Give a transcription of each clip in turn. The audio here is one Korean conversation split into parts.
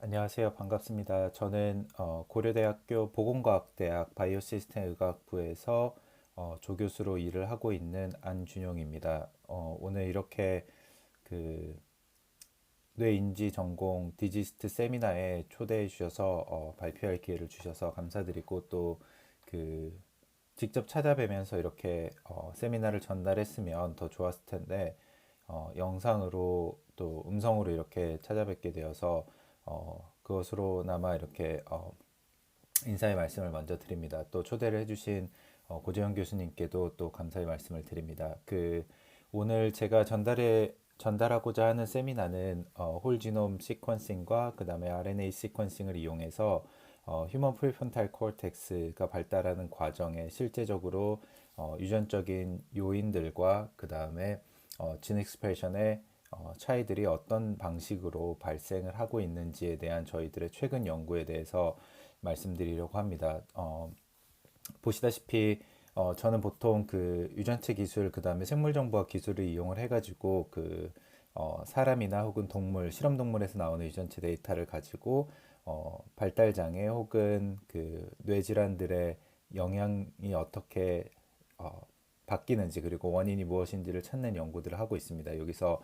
안녕하세요. 반갑습니다. 저는 고려대학교 보건과학대학 바이오시스템 의학부에서 조교수로 일을 하고 있는 안준용입니다. 오늘 이렇게 그 뇌인지 전공 디지스트 세미나에 초대해 주셔서 발표할 기회를 주셔서 감사드리고 또 그 직접 찾아뵈면서 이렇게 세미나를 전달했으면 더 좋았을 텐데 영상으로 또 음성으로 이렇게 찾아뵙게 되어서 그것으로나마 이렇게 인사의 말씀을 먼저 드립니다. 또 초대를 해주신 고재현 교수님께도 또 감사의 말씀을 드립니다. 오늘 제가 전달하고자 하는 세미나는 홀지놈 시퀀싱과 그 다음에 RNA 시퀀싱을 이용해서 휴먼 프리폰탈 코르텍스가 발달하는 과정에 실제적으로 유전적인 요인들과 그 다음에 진 익스프레션의 차이들이 어떤 방식으로 발생을 하고 있는지에 대한 저희들의 최근 연구에 대해서 말씀드리려고 합니다. 보시다시피 저는 보통 그 유전체 기술 그 다음에 생물정보학 기술을 이용을 해가지고 사람이나 혹은 동물 실험 동물에서 나오는 유전체 데이터를 가지고 발달 장애 혹은 그 뇌질환들의 영향이 어떻게 어, 바뀌는지 그리고 원인이 무엇인지를 찾는 연구들을 하고 있습니다. 여기서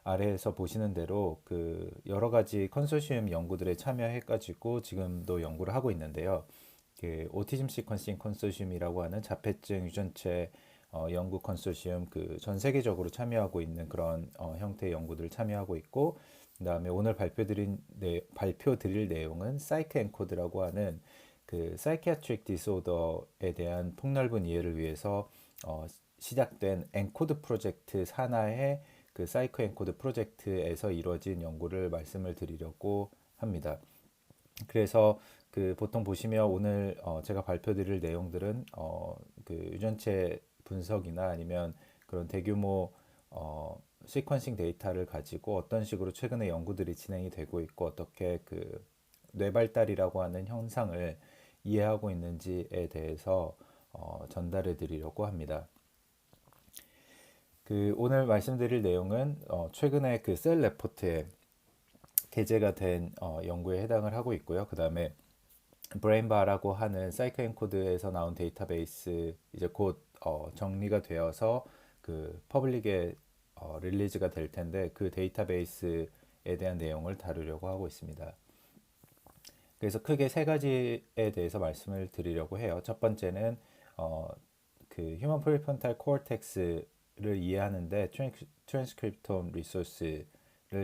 아래에서 보시는 대로 그 여러 가지 컨소시엄 연구들에 참여해가지고 지금도 연구를 하고 있는데요. 그 오티즘 시퀀싱 컨소시엄이라고 하는 자폐증 유전체 연구 컨소시엄 그 전 세계적으로 참여하고 있는 그런 형태의 연구들 참여하고 있고 그다음에 오늘 발표 드릴 내용은 사이크 엔코드라고 하는 그 사이키아트릭 디소더에 대한 폭넓은 이해를 위해서 시작된 엔코드 프로젝트 산하의 그 사이코 엔코드 프로젝트에서 이루어진 연구를 말씀을 드리려고 합니다. 그래서 그 보통 보시면 오늘 제가 발표드릴 내용들은 그 유전체 분석이나 아니면 그런 대규모 시퀀싱 데이터를 가지고 어떤 식으로 최근에 연구들이 진행이 되고 있고 어떻게 그 뇌발달이라고 하는 현상을 이해하고 있는지에 대해서 전달해 드리려고 합니다. 그 오늘 말씀드릴 내용은 최근에 그 셀 레포트에 게재가 된 연구에 해당을 하고 있고요. 그 다음에 브레인바라고 하는 사이클 엔코드에서 나온 데이터베이스 이제 곧 정리가 되어서 그 퍼블릭에 릴리즈가 될 텐데 그 데이터베이스에 대한 내용을 다루려고 하고 있습니다. 그래서 크게 세 가지에 대해서 말씀을 드리려고 해요. 첫 번째는 어, 그 휴먼 프리폰탈 코르텍스를 이해하는데 트랜스크립톰 리소스를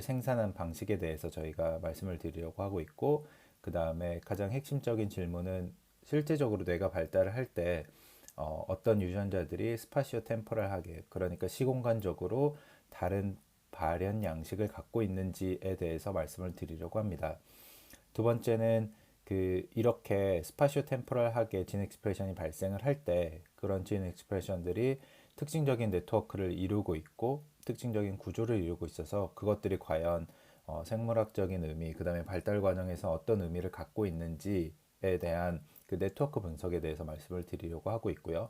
생산한 방식에 대해서 저희가 말씀을 드리려고 하고 있고 그 다음에 가장 핵심적인 질문은 실제적으로 뇌가 발달을 할 때 어떤 유전자들이 스파시오 템포럴하게 그러니까 시공간적으로 다른 발현 양식을 갖고 있는지에 대해서 말씀을 드리려고 합니다. 두 번째는 그 이렇게 스파시오 템포럴하게 진 익스프레션이 발생을 할 때 그런 진 익스프레션들이 특징적인 네트워크를 이루고 있고 특징적인 구조를 이루고 있어서 그것들이 과연 생물학적인 의미, 그 다음에 발달 과정에서 어떤 의미를 갖고 있는지에 대한 그 네트워크 분석에 대해서 말씀을 드리려고 하고 있고요.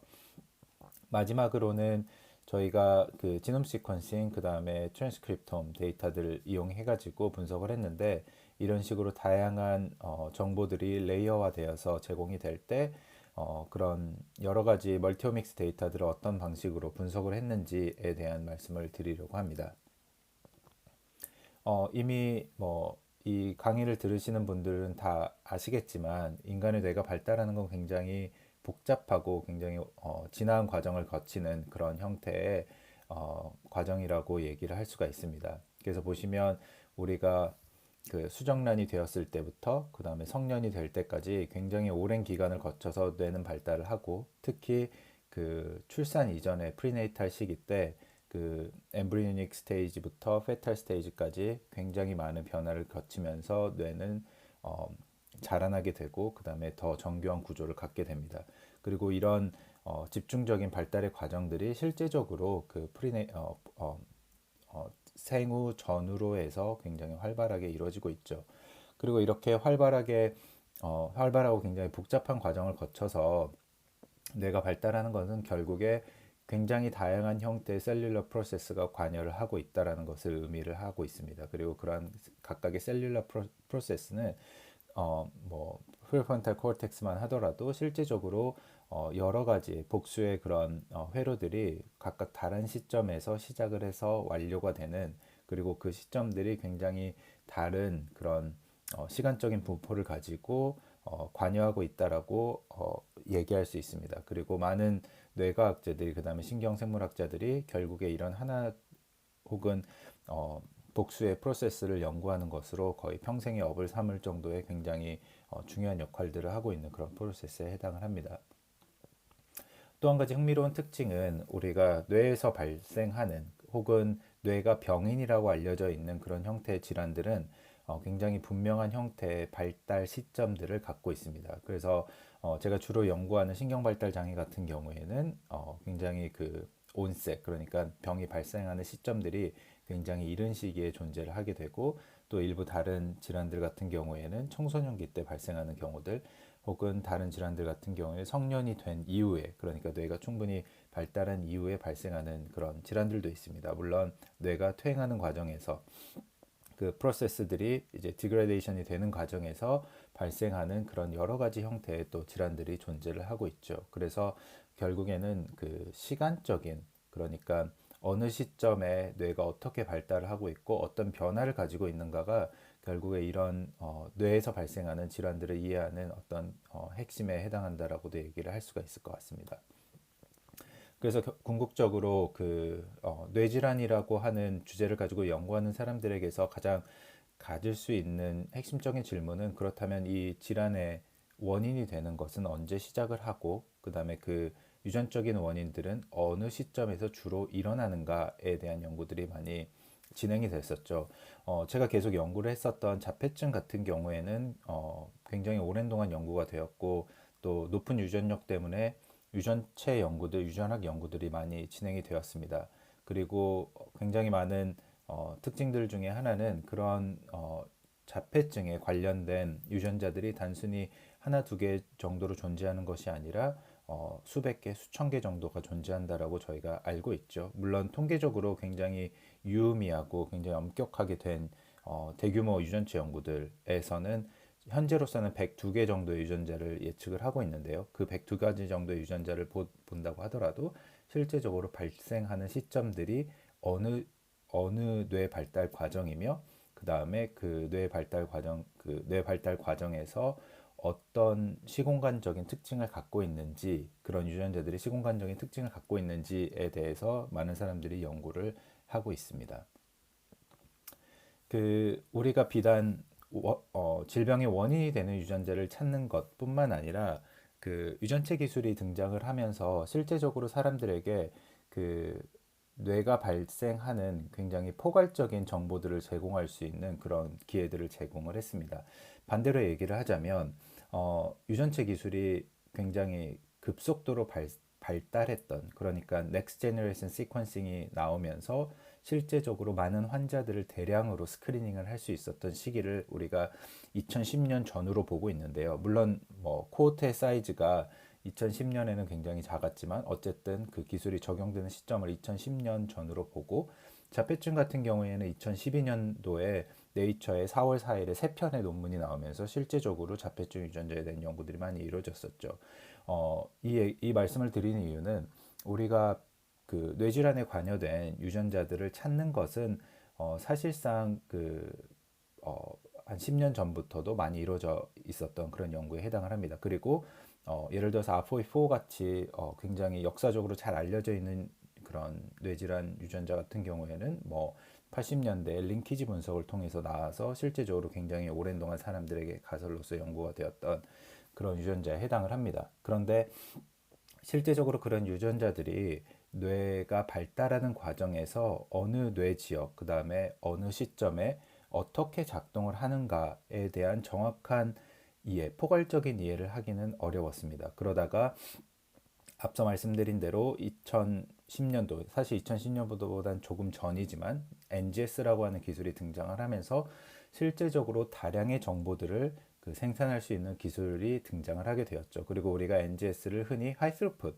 마지막으로는 저희가 그 지놈 시퀀싱 그 다음에 트랜스크립톰 데이터들을 이용해 가지고 분석을 했는데 이런 식으로 다양한 정보들이 레이어화 되어서 제공이 될 때 그런 여러 가지 멀티오믹스 데이터들을 어떤 방식으로 분석을 했는지에 대한 말씀을 드리려고 합니다. 이미 뭐 이 강의를 들으시는 분들은 다 아시겠지만 인간의 뇌가 발달하는 건 굉장히 복잡하고 굉장히 진화한 과정을 거치는 그런 형태의 과정이라고 얘기를 할 수가 있습니다. 그래서 보시면 우리가 그 수정란이 되었을 때부터 그 다음에 성년이 될 때까지 굉장히 오랜 기간을 거쳐서 뇌는 발달을 하고 특히 그 출산 이전의 프리네이탈 시기 때 그 엠브리오닉 스테이지부터 페탈 스테이지까지 굉장히 많은 변화를 거치면서 뇌는 어, 자라나게 되고 그 다음에 더 정교한 구조를 갖게 됩니다. 그리고 이런 집중적인 발달의 과정들이 실제적으로 그 생후 전후로 해서 굉장히 활발하게 이루어지고 있죠. 그리고 이렇게 활발하고 굉장히 복잡한 과정을 거쳐서 뇌가 발달하는 것은 결국에 굉장히 다양한 형태의 셀룰러 프로세스가 관여를 하고 있다라는 것을 의미를 하고 있습니다. 그리고 그러한 각각의 셀룰러 프로세스는 뭐 프리프론탈 코르텍스만 하더라도 실제적으로 여러 가지 복수의 그런 회로들이 각각 다른 시점에서 시작을 해서 완료가 되는, 그리고 그 시점들이 굉장히 다른 그런 시간적인 분포를 가지고 관여하고 있다라고 얘기할 수 있습니다. 그리고 많은 뇌과학자들이, 그 다음에 신경생물학자들이 결국에 이런 하나 혹은 복수의 프로세스를 연구하는 것으로 거의 평생의 업을 삼을 정도의 굉장히 중요한 역할들을 하고 있는 그런 프로세스에 해당을 합니다. 또 한 가지 흥미로운 특징은 우리가 뇌에서 발생하는 혹은 뇌가 병인이라고 알려져 있는 그런 형태의 질환들은 굉장히 분명한 형태의 발달 시점들을 갖고 있습니다. 그래서 제가 주로 연구하는 신경발달 장애 같은 경우에는 굉장히 그 온셋, 그러니까 병이 발생하는 시점들이 굉장히 이른 시기에 존재를 하게 되고, 또 일부 다른 질환들 같은 경우에는 청소년기 때 발생하는 경우들, 혹은 다른 질환들 같은 경우에 성년이 된 이후에, 그러니까 뇌가 충분히 발달한 이후에 발생하는 그런 질환들도 있습니다. 물론 뇌가 퇴행하는 과정에서 그 프로세스들이 이제 디그레데이션이 되는 과정에서 발생하는 그런 여러 가지 형태의 또 질환들이 존재를 하고 있죠. 그래서 결국에는 그 시간적인, 그러니까 어느 시점에 뇌가 어떻게 발달을 하고 있고 어떤 변화를 가지고 있는가가 결국에 이런 뇌에서 발생하는 질환들을 이해하는 어떤 핵심에 해당한다라고도 얘기를 할 수가 있을 것 같습니다. 그래서 궁극적으로 그 뇌질환이라고 하는 주제를 가지고 연구하는 사람들에게서 가장 가질 수 있는 핵심적인 질문은, 그렇다면 이 질환의 원인이 되는 것은 언제 시작을 하고, 그 다음에 그 유전적인 원인들은 어느 시점에서 주로 일어나는가에 대한 연구들이 많이 진행이 됐었죠. 제가 계속 연구를 했었던 자폐증 같은 경우에는 굉장히 오랜 동안 연구가 되었고, 또 높은 유전력 때문에 유전체 연구들, 유전학 연구들이 많이 진행이 되었습니다. 그리고 굉장히 많은 특징들 중에 하나는 그런 자폐증에 관련된 유전자들이 단순히 하나, 두 개 정도로 존재하는 것이 아니라 수백 개, 수천 개 정도가 존재한다라고 저희가 알고 있죠. 물론 통계적으로 굉장히 유의미하고 굉장히 엄격하게 된 대규모 유전체 연구들에서는 현재로서는 102개 정도의 유전자를 예측을 하고 있는데요. 그 102가지 정도의 유전자를 본다고 하더라도 실제적으로 발생하는 시점들이 어느 뇌 발달 과정이며, 그 다음에 그 뇌 발달 과정에서 어떤 시공간적인 특징을 갖고 있는지, 그런 유전자들이 시공간적인 특징을 갖고 있는지에 대해서 많은 사람들이 연구를 하고 있습니다. 그 우리가 비단 질병의 원인이 되는 유전자를 찾는 것뿐만 아니라, 그 유전체 기술이 등장을 하면서 실제적으로 사람들에게 그 뇌가 발생하는 굉장히 포괄적인 정보들을 제공할 수 있는 그런 기회들을 제공을 했습니다. 반대로 얘기를 하자면 유전체 기술이 굉장히 급속도로 발달했던, 그러니까 Next Generation Sequencing이 나오면서 실제적으로 많은 환자들을 대량으로 스크리닝을 할 수 있었던 시기를 우리가 2010년 전후로 보고 있는데요. 물론 뭐 코호트의 사이즈가 2010년에는 굉장히 작았지만 어쨌든 그 기술이 적용되는 시점을 2010년 전으로 보고, 자폐증 같은 경우에는 2012년도에 네이처의 4월 4일에 3편의 논문이 나오면서 실제적으로 자폐증 유전자에 대한 연구들이 많이 이루어졌었죠. 이 말씀을 드리는 이유는, 우리가 그 뇌질환에 관여된 유전자들을 찾는 것은 사실상 한 10년 전부터도 많이 이루어져 있었던 그런 연구에 해당을 합니다. 그리고 예를 들어서 APOE4 같이 굉장히 역사적으로 잘 알려져 있는 그런 뇌질환 유전자 같은 경우에는 뭐 80년대 링키지 분석을 통해서 나와서 실제적으로 굉장히 오랜 동안 사람들에게 가설로서 연구가 되었던 그런 유전자에 해당을 합니다. 그런데 실제적으로 그런 유전자들이 뇌가 발달하는 과정에서 어느 뇌 지역, 그 다음에 어느 시점에 어떻게 작동을 하는가에 대한 정확한 이해, 포괄적인 이해를 하기는 어려웠습니다. 그러다가 앞서 말씀드린 대로 2010년도, 사실 2010년보다는 조금 전이지만 NGS라고 하는 기술이 등장을 하면서 실제적으로 다량의 정보들을 생산할 수 있는 기술이 등장을 하게 되었죠. 그리고 우리가 NGS를 흔히 하이 스루풋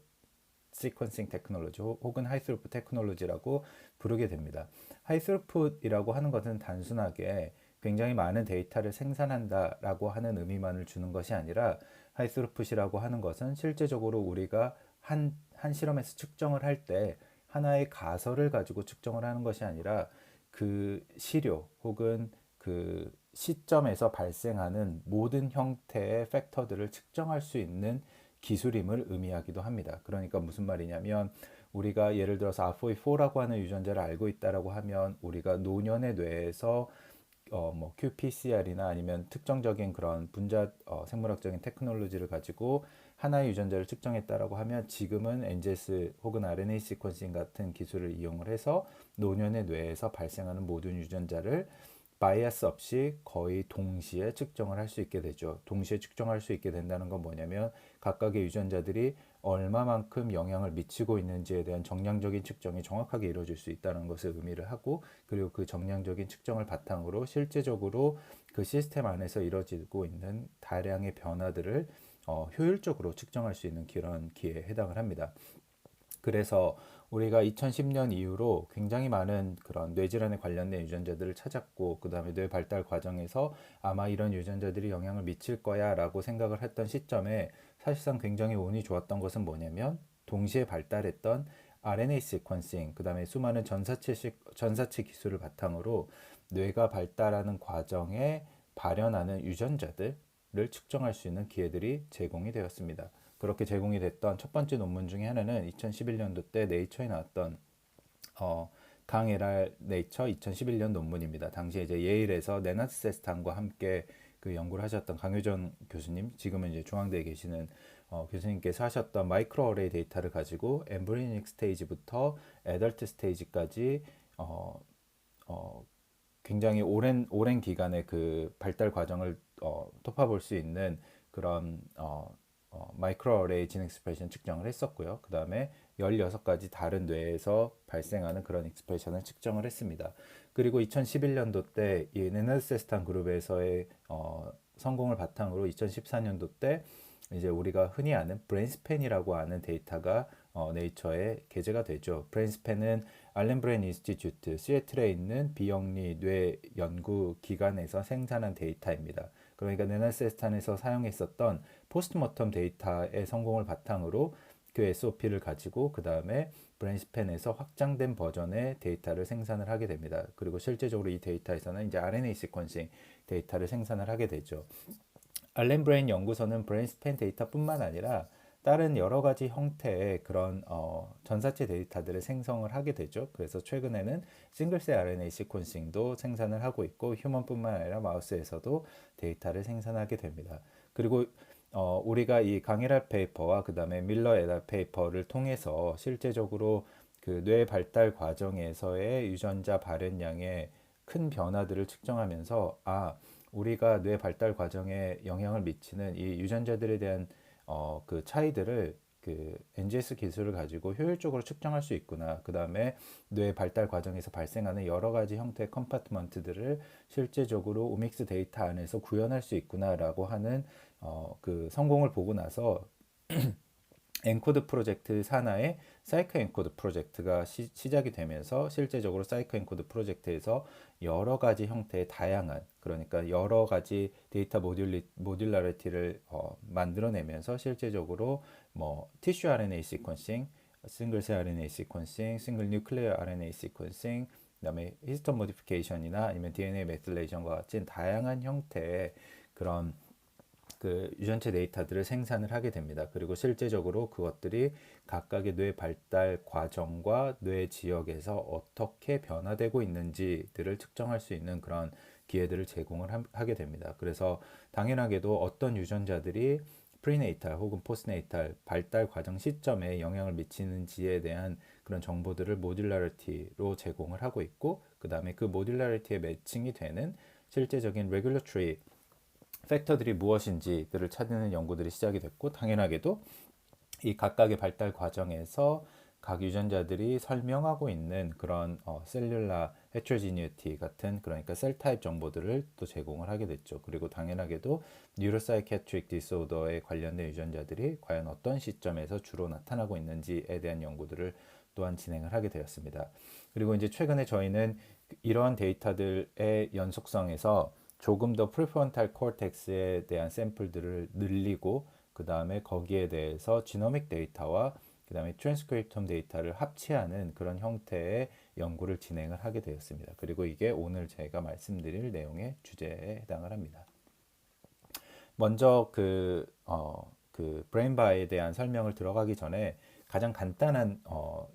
시퀀싱 테크놀로지 혹은 하이 스루풋 테크놀로지라고 부르게 됩니다. 하이 스루풋이라고 하는 것은 단순하게 굉장히 많은 데이터를 생산한다라고 하는 의미만을 주는 것이 아니라 하이 스루풋이라고 하는 것은 실제적으로 우리가 한 실험에서 측정을 할 때 하나의 가설을 가지고 측정을 하는 것이 아니라 그 시료 혹은 그 시점에서 발생하는 모든 형태의 팩터들을 측정할 수 있는 기술임을 의미하기도 합니다. 그러니까 무슨 말이냐면 우리가 예를 들어서 ApoE4라고 하는 유전자를 알고 있다라고 하면 우리가 노년의 뇌에서 뭐 qPCR이나 아니면 특정적인 그런 분자 생물학적인 테크놀로지를 가지고 하나의 유전자를 측정했다라고 하면 지금은 NGS 혹은 RNA 시퀀싱 같은 기술을 이용을 해서 노년의 뇌에서 발생하는 모든 유전자를 바이어스 없이 거의 동시에 측정을 할 수 있게 되죠. 동시에 측정할 수 있게 된다는 건 뭐냐면 각각의 유전자들이 얼마만큼 영향을 미치고 있는지에 대한 정량적인 측정이 정확하게 이루어질 수 있다는 것을 의미를 하고, 그리고 그 정량적인 측정을 바탕으로 실제적으로 그 시스템 안에서 이루어지고 있는 다량의 변화들을 효율적으로 측정할 수 있는 그런 기회에 해당을 합니다. 그래서 우리가 2010년 이후로 굉장히 많은 그런 뇌질환에 관련된 유전자들을 찾았고, 그 다음에 뇌 발달 과정에서 아마 이런 유전자들이 영향을 미칠 거야 라고 생각을 했던 시점에 사실상 굉장히 운이 좋았던 것은 뭐냐면 동시에 발달했던 RNA 시퀀싱, 그 다음에 수많은 전사체 기술을 바탕으로 뇌가 발달하는 과정에 발현하는 유전자들을 측정할 수 있는 기회들이 제공이 되었습니다. 그렇게 제공이 됐던 첫 번째 논문 중에 하나는 2011년도 때 네이처에 나왔던 강에랄 네이처 2011년 논문입니다. 당시에 이제 예일에서 네나트 세스탄과 함께 그 연구를 하셨던 강효정 교수님, 지금은 이제 중앙대에 계시는 교수님께서 하셨던 마이크로 어레이 데이터를 가지고 엠브리오닉 스테이지부터 애덜트 스테이지까지 굉장히 오랜 기간의 그 발달 과정을 돌파볼 수 있는 그런 마이크로 어레이 진 익스프레션 측정을 했었고요. 그 다음에 16가지 다른 뇌에서 발생하는 그런 익스프레션을 측정을 했습니다. 그리고 2011년도 때 이 네나세스탄 그룹에서의 성공을 바탕으로 2014년도 때 이제 우리가 흔히 아는 브레인스팬이라고 하는 데이터가 네이처에 게재가 되죠. 브레인스팬은 알렌 브레인 인스티튜트 시애틀에 있는 비영리 뇌 연구 기관에서 생산한 데이터입니다. 그러니까 네나세스탄에서 사용했었던 포스트모텀 데이터의 성공을 바탕으로 그 SOP를 가지고 그 다음에 브레인스팬에서 확장된 버전의 데이터를 생산을 하게 됩니다. 그리고 실제적으로 이 데이터에서는 이제 RNA 시퀀싱 데이터를 생산을 하게 되죠. 알렌 브레인 연구소는 브레인스팬 데이터뿐만 아니라 다른 여러 가지 형태의 그런 전사체 데이터들을 생성을 하게 되죠. 그래서 최근에는 싱글셀 RNA 시퀀싱도 생산을 하고 있고 휴먼뿐만 아니라 마우스에서도 데이터를 생산하게 됩니다. 그리고 우리가 이 강일할 페이퍼와 그 다음에 밀러 에달 페이퍼를 통해서 실제적으로 그 뇌 발달 과정에서의 유전자 발현량의 큰 변화들을 측정하면서 우리가 뇌 발달 과정에 영향을 미치는 이 유전자들에 대한 그 차이들을 그 NGS 기술을 가지고 효율적으로 측정할 수 있구나. 그 다음에 뇌 발달 과정에서 발생하는 여러 가지 형태의 컴파트먼트들을 실제적으로 오믹스 데이터 안에서 구현할 수 있구나라고 하는 그 성공을 보고 나서 엔코드 프로젝트 산하의 사이코 엔코드 프로젝트가 시작이 되면서 실제적으로 사이코 엔코드 프로젝트에서 여러 가지 형태의 다양한, 그러니까 여러 가지 데이터 모듈러리티를 만들어내면서 실제적으로 뭐 티슈 RNA 시퀀싱, 싱글셀 RNA 시퀀싱, 싱글 뉴클레어 RNA 시퀀싱, 그다음에 히스톤 모디피케이션이나 아니면 DNA 메틸레이션과 같은 다양한 형태의 그런 그 유전체 데이터들을 생산을 하게 됩니다. 그리고 실제적으로 그것들이 각각의 뇌 발달 과정과 뇌 지역에서 어떻게 변화되고 있는지들을 측정할 수 있는 그런 기회들을 제공을 하게 됩니다. 그래서 당연하게도 어떤 유전자들이 프리네이탈 혹은 포스네이탈 발달 과정 시점에 영향을 미치는지에 대한 그런 정보들을 모듈러리티로 제공을 하고 있고, 그 다음에 그 모듈러리티에 매칭이 되는 실제적인 레귤러토리 팩터들이 무엇인지들을 찾는 연구들이 시작이 됐고, 당연하게도 이 각각의 발달 과정에서 각 유전자들이 설명하고 있는 그런 셀룰라 heterogeneity 같은 그러니까 셀 타입 정보들을 또 제공을 하게 됐죠. 그리고 당연하게도 뉴로사이키아트릭 디소더에 관련된 유전자들이 과연 어떤 시점에서 주로 나타나고 있는지에 대한 연구들을 또한 진행을 하게 되었습니다. 그리고 이제 최근에 저희는 이러한 데이터들의 연속성에서 조금 더 프리프론탈 코텍스에 대한 샘플들을 늘리고 그 다음에 거기에 대해서 지노믹 데이터와 그 다음에 트랜스크립톰 데이터를 합치하는 그런 형태의 연구를 진행을 하게 되었습니다. 그리고 이게 오늘 제가 말씀드릴 내용의 주제에 해당을 합니다. 먼저 그 브레인바에 대한 설명을 들어가기 전에 가장 간단한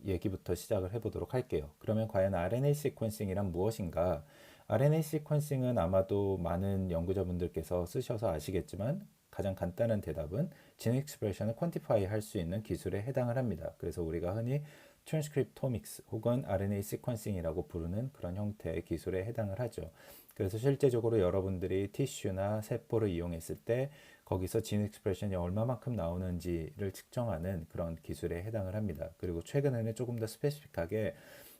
얘기부터 시작을 해보도록 할게요. 그러면 과연 RNA 시퀀싱이란 무엇인가? RNA 시퀀싱은 아마도 많은 연구자분들께서 쓰셔서 아시겠지만 가장 간단한 대답은 진 익스프레션을 퀀티파이 할 수 있는 기술에 해당을 합니다. 그래서 우리가 흔히 트랜스크립토믹스 혹은 RNA 시퀀싱이라고 부르는 그런 형태의 기술에 해당을 하죠. 그래서 실제적으로 여러분들이 티슈나 세포를 이용했을 때 거기서 진 익스프레션이 얼마만큼 나오는지를 측정하는 그런 기술에 해당을 합니다. 그리고 최근에는 조금 더 스페시픽하게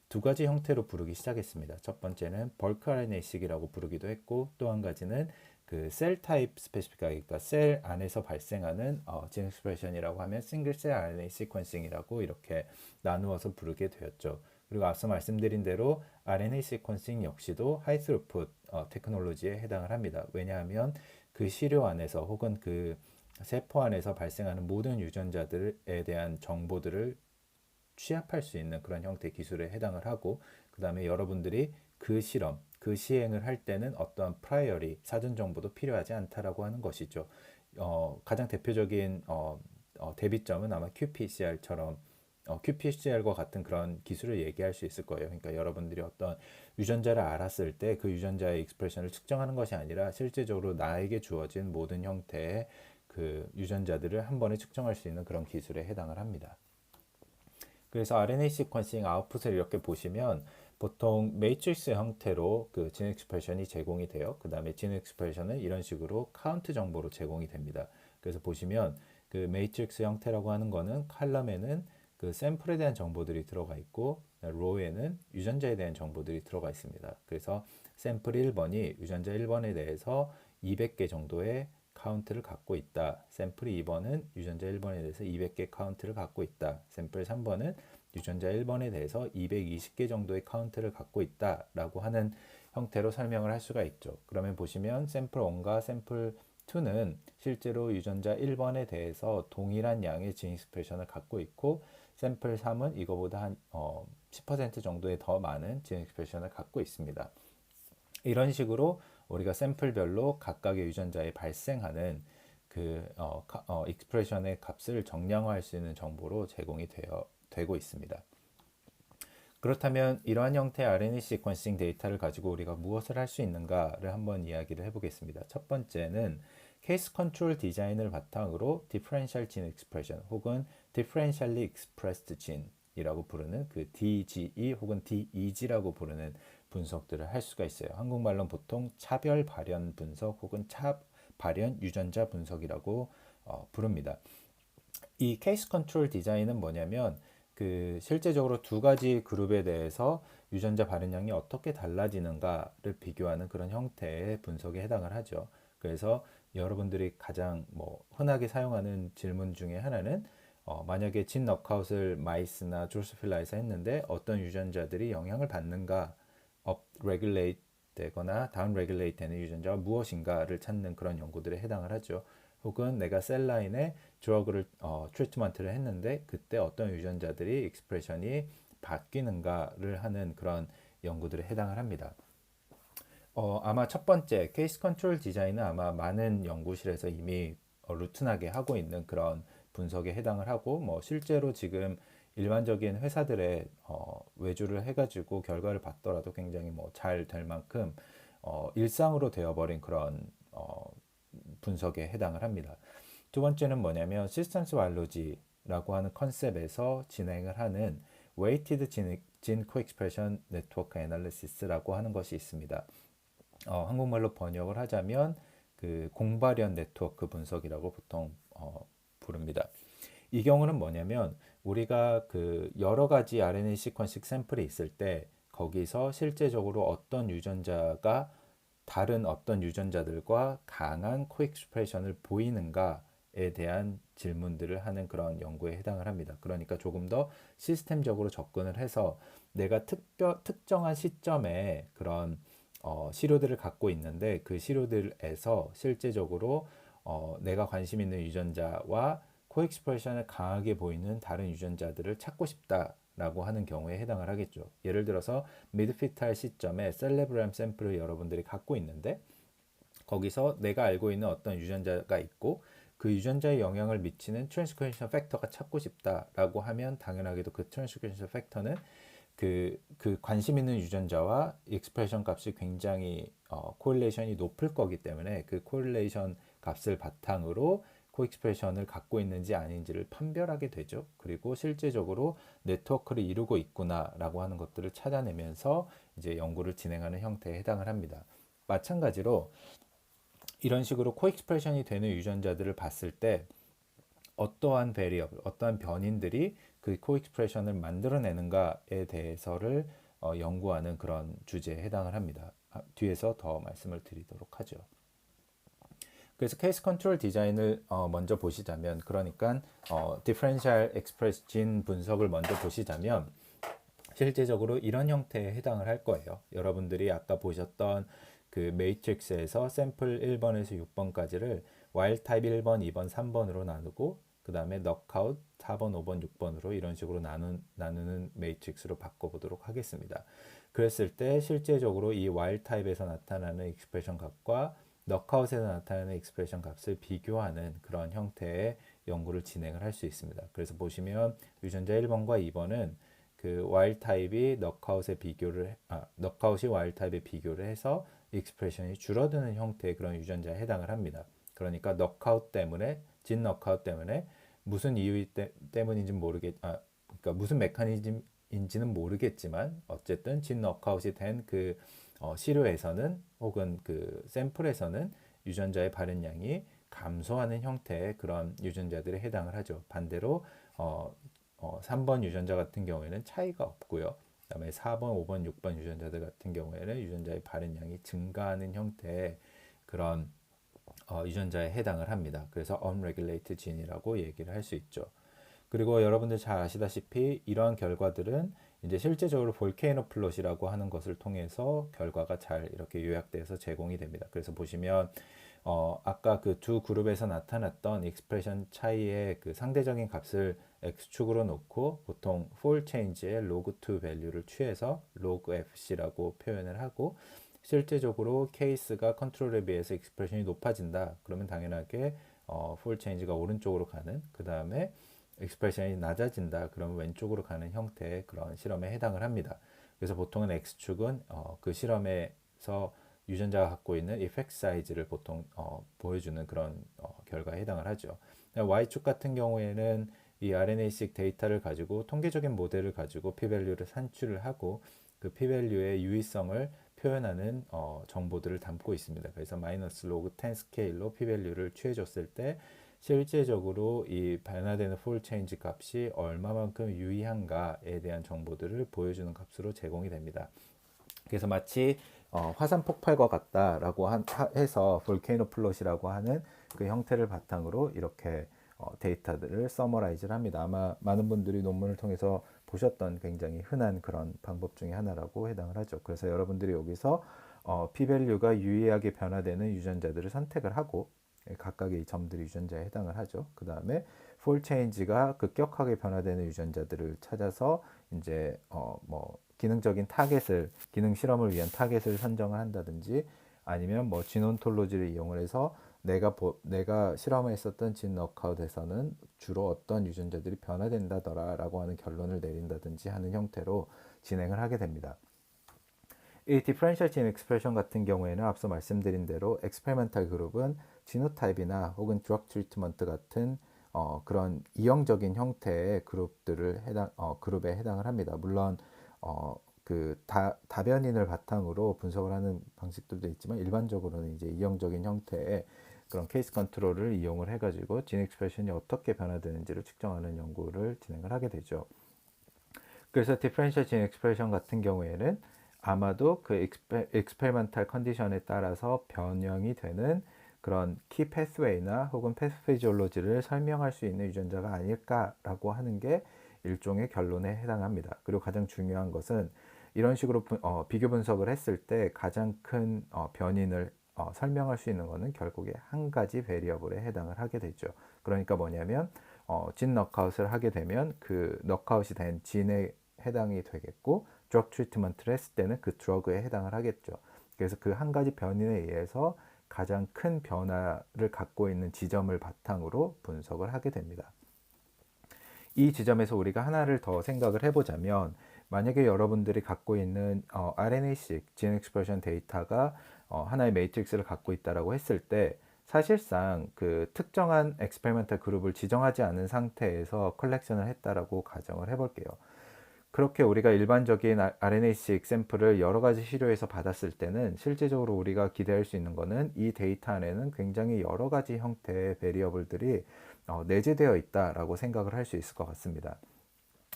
두 가지 형태로 부르기 시작했습니다. 첫 번째는 벌크 RNA-seq이라고 부르기도 했고 또 한 가지는 그 셀 타입 스페시픽하게 그러니까 셀 안에서 발생하는 진 익스프레션이라고 하면 싱글 셀 RNA 시퀀싱이라고 이렇게 나누어서 부르게 되었죠. 그리고 앞서 말씀드린 대로 RNA 시퀀싱 역시도 하이 스루풋 테크놀로지에 해당을 합니다. 왜냐하면 그 시료 안에서 혹은 그 세포 안에서 발생하는 모든 유전자들에 대한 정보들을 취합할 수 있는 그런 형태의 기술에 해당을 하고 그 다음에 여러분들이 그 실험, 그 시행을 할 때는 어떠한 프라이어리, 사전 정보도 필요하지 않다라고 하는 것이죠. 가장 대표적인 대비점은 아마 qPCR처럼 qPCR과 같은 그런 기술을 얘기할 수 있을 거예요. 그러니까 여러분들이 어떤 유전자를 알았을 때 그 유전자의 익스프레션을 측정하는 것이 아니라 실제적으로 나에게 주어진 모든 형태의 그 유전자들을 한 번에 측정할 수 있는 그런 기술에 해당을 합니다. 그래서 RNA 시퀀싱 아웃풋을 이렇게 보시면 보통 매트릭스 형태로 그 진 익스프레션이 제공이 돼요. 그 다음에 진 익스프레션은 이런 식으로 카운트 정보로 제공이 됩니다. 그래서 보시면 그 매트릭스 형태라고 하는 거는 칼럼에는 그 샘플에 대한 정보들이 들어가 있고 로에는 유전자에 대한 정보들이 들어가 있습니다. 그래서 샘플 1번이 유전자 1번에 대해서 200개 정도의 카운트를 갖고 있다. 샘플 2번은 유전자 1번에 대해서 200개 카운트를 갖고 있다. 샘플 3번은 유전자 1번에 대해서 220개 정도의 카운트를 갖고 있다 라고 하는 형태로 설명을 할 수가 있죠. 그러면 보시면 샘플 1과 샘플 2는 실제로 유전자 1번에 대해서 동일한 양의 진 익스프레션을 갖고 있고 샘플 3은 이거보다 한 10% 정도의 더 많은 진 익스프레션을 갖고 있습니다. 이런 식으로 우리가 샘플별로 각각의 유전자에 발생하는 그 익스프레션의 값을 정량화할 수 있는 정보로 제공이 되고 있습니다. 그렇다면 이러한 형태의 RNA 시퀀싱 데이터를 가지고 우리가 무엇을 할 수 있는가를 한번 이야기를 해보겠습니다. 첫 번째는 케이스 컨트롤 디자인을 바탕으로 디퍼런셜 진 익스프레션 혹은 디퍼런셜리 익스프레스드 진이라고 부르는 그 DGE 혹은 DEG라고 부르는 분석들을 할 수가 있어요. 한국말로는 보통 차별 발현 분석 혹은 차발현 유전자 분석이라고 부릅니다. 이 케이스 컨트롤 디자인은 뭐냐면 그 실제적으로 두 가지 그룹에 대해서 유전자 발현량이 어떻게 달라지는가를 비교하는 그런 형태의 분석에 해당을 하죠. 그래서 여러분들이 가장 흔하게 사용하는 질문 중에 하나는 만약에 진 너크아웃을 마이스나 드로소필라에서 했는데 어떤 유전자들이 영향을 받는가 업 레귤레이트 되거나 다운 레귤레이트 되는 유전자가 무엇인가를 찾는 그런 연구들에 해당을 하죠. 혹은 내가 셀라인에 드러그를 트리트먼트를 했는데 그때 어떤 유전자들이 익스프레션이 바뀌는가를 하는 그런 연구들에 해당을 합니다. 아마 첫 번째 케이스 컨트롤 디자인은 아마 많은 연구실에서 이미 루틴하게 하고 있는 그런 분석에 해당을 하고 실제로 지금 일반적인 회사들의 외주를 해가지고 결과를 봤더라도 굉장히 잘 될 만큼 일상으로 되어버린 그런 분석에 해당을 합니다. 두 번째는 뭐냐면 시스템스 바이올로지라고 하는 컨셉에서 진행을 하는 웨이티드 진 코엑스프레션 네트워크 애널리시스라고 하는 것이 있습니다. 한국말로 번역을 하자면 그 공발현 네트워크 분석이라고 보통 부릅니다. 이 경우는 뭐냐면 우리가 그 여러 가지 RNA 시퀀싱 샘플이 있을 때 거기서 실제적으로 어떤 유전자가 다른 어떤 유전자들과 강한 코엑스프레션을 보이는가에 대한 질문들을 하는 그런 연구에 해당을 합니다. 그러니까 조금 더 시스템적으로 접근을 해서 내가 특정한 시점에 그런 시료들을 갖고 있는데 그 시료들에서 실제적으로 내가 관심 있는 유전자와 코엑스프레션을 강하게 보이는 다른 유전자들을 찾고 싶다라고 하는 경우에 해당을 하겠죠. 예를 들어서 미드피탈 시점에 셀레브람 샘플을 여러분들이 갖고 있는데 거기서 내가 알고 있는 어떤 유전자가 있고 그 유전자에 영향을 미치는 트랜스크리പ്션 팩터가 찾고 싶다라고 하면 당연하게도 그 트랜스크리പ്션 팩터는 그 관심 있는 유전자와 익스프레션 값이 굉장히 코릴레이션이 높을 거기 때문에 그 코릴레이션 값을 바탕으로 코익스프레션을 갖고 있는지 아닌지를 판별하게 되죠. 그리고 실제적으로 네트워크를 이루고 있구나라고 하는 것들을 찾아내면서 이제 연구를 진행하는 형태에 해당을 합니다. 마찬가지로 이런 식으로 코익스프레션이 되는 유전자들을 봤을 때 어떠한 베리어블, 어떠한 변인들이 그 코익스프레션을 만들어내는가에 대해서를 연구하는 그런 주제에 해당을 합니다. 뒤에서 더 말씀을 드리도록 하죠. 그래서 케이스 컨트롤 디자인을 먼저 보시자면, 그러니까 디퍼런셜 익스프레스 진 분석을 먼저 보시자면 실제적으로 이런 형태에 해당을 할 거예요. 여러분들이 아까 보셨던 그 매트릭스에서 샘플 1번에서 6번까지를 와일드 타입 1번, 2번, 3번으로 나누고 그 다음에 넉아웃 4번, 5번, 6번으로 이런 식으로 나누는 매트릭스로 바꿔보도록 하겠습니다. 그랬을 때 실제적으로 이 와일드 타입에서 나타나는 익스프레션 값과 넉아웃에서 나타나는 익스프레션 값을 비교하는 그런 형태의 연구를 진행을 할 수 있습니다. 그래서 보시면 유전자 1번과 2번은 그 와일드 타입이 넉아웃이 와일드 타입에 비교를 해서 익스프레션이 줄어드는 형태의 그런 유전자에 해당을 합니다. 그러니까 진 넉아웃 때문에 무슨 이유 때문인지 그러니까 무슨 메커니즘인지는 모르겠지만 어쨌든 진 넉아웃이 된 그 시료에서는 혹은 그 샘플에서는 유전자의 발현량이 감소하는 형태의 그런 유전자들에 해당을 하죠. 반대로 3번 유전자 같은 경우에는 차이가 없고요. 그다음에 4번, 5번, 6번 유전자들 같은 경우에는 유전자의 발현량이 증가하는 형태의 그런 유전자에 해당을 합니다. 그래서 unregulated gene이라고 얘기를 할 수 있죠. 그리고 여러분들 잘 아시다시피 이러한 결과들은 이제 실제적으로 볼케이노 플롯이라고 하는 것을 통해서 결과가 잘 이렇게 요약돼서 제공이 됩니다. 그래서 보시면 아까 그 두 그룹에서 나타났던 익스프레션 차이의 그 상대적인 값을 x축으로 놓고 보통 fall change의 log2 밸류를 취해서 log fc라고 표현을 하고 실제적으로 케이스가 컨트롤에 비해서 익스프레션이 높아진다. 그러면 당연하게 fall change가 오른쪽으로 가는 그 다음에 익스프레션이 낮아진다. 그러면 왼쪽으로 가는 형태의 그런 실험에 해당을 합니다. 그래서 보통은 x축은 그 실험에서 유전자가 갖고 있는 이펙트 사이즈를 보통 보여주는 그런 결과에 해당을 하죠. Y축 같은 경우에는 이 RNA-seq 데이터를 가지고 통계적인 모델을 가지고 p-value를 산출을 하고 그 p-value의 유의성을 표현하는 정보들을 담고 있습니다. 그래서 마이너스 로그 10 스케일로 p-value를 취해줬을 때 실제적으로 이 변화되는 fall change 값이 얼마만큼 유의한가에 대한 정보들을 보여주는 값으로 제공이 됩니다. 그래서 마치 화산 폭발과 같다라고 해서 볼케이노 플롯이라고 하는 그 형태를 바탕으로 이렇게 데이터들을 서머라이즈를 합니다. 아마 많은 분들이 논문을 통해서 보셨던 굉장히 흔한 그런 방법 중에 하나라고 해당을 하죠. 그래서 여러분들이 여기서 p-value가 유의하게 변화되는 유전자들을 선택을 하고 각각의 점들이 유전자에 해당을 하죠. 그 다음에 fall change가 급격하게 변화되는 유전자들을 찾아서 이제 기능적인 기능 실험을 위한 타겟을 선정을 한다든지 아니면 진 온톨로지를 이용을 해서 내가 실험을 했었던 진 넉아웃에서는 주로 어떤 유전자들이 변화된다더라라고 하는 결론을 내린다든지 하는 형태로 진행을 하게 됩니다. 이 디퍼런셜 진 익스프레션 같은 경우에는 앞서 말씀드린 대로 엑스페리멘탈 그룹은 지노타입이나 혹은 드럭 트리트먼트 같은 그런 이형적인 형태의 그룹에 해당을 합니다. 물론 그 다변인을 바탕으로 분석을 하는 방식들도 있지만 일반적으로는 이제 이형적인 형태의 그런 케이스 컨트롤을 이용을 해가지고 진 익스프레션이 어떻게 변화되는지를 측정하는 연구를 진행을 하게 되죠. 그래서 디퍼런셜 진 익스프레션 같은 경우에는 아마도 그 익스페리먼탈 컨디션에 따라서 변형이 되는 그런 키 패스웨이나 혹은 패스피지올로지를 설명할 수 있는 유전자가 아닐까라고 하는 게 일종의 결론에 해당합니다. 그리고 가장 중요한 것은 이런 식으로 비교 분석을 했을 때 가장 큰 변인을 설명할 수 있는 것은 결국에 한 가지 베리어블에 해당을 하게 되죠. 그러니까 뭐냐면 진 너크아웃을 하게 되면 그 너크아웃이 된 진에 해당이 되겠고 드럭 트리트먼트를 했을 때는 그 드러그에 해당을 하겠죠. 그래서 그 한 가지 변인에 의해서 가장 큰 변화를 갖고 있는 지점을 바탕으로 분석을 하게 됩니다. 이 지점에서 우리가 하나를 더 생각을 해보자면 만약에 여러분들이 갖고 있는 RNA-seq 진 익스프레션 데이터가 하나의 매트릭스를 갖고 있다라고 했을 때 사실상 그 특정한 엑스페리멘탈 그룹을 지정하지 않은 상태에서 컬렉션을 했다라고 가정을 해볼게요. 그렇게 우리가 일반적인 RNA-seq 샘플을 여러 가지 시료에서 받았을 때는 실제적으로 우리가 기대할 수 있는 것은 이 데이터 안에는 굉장히 여러 가지 형태의 베리어블들이 내재되어 있다라고 생각을 할 수 있을 것 같습니다.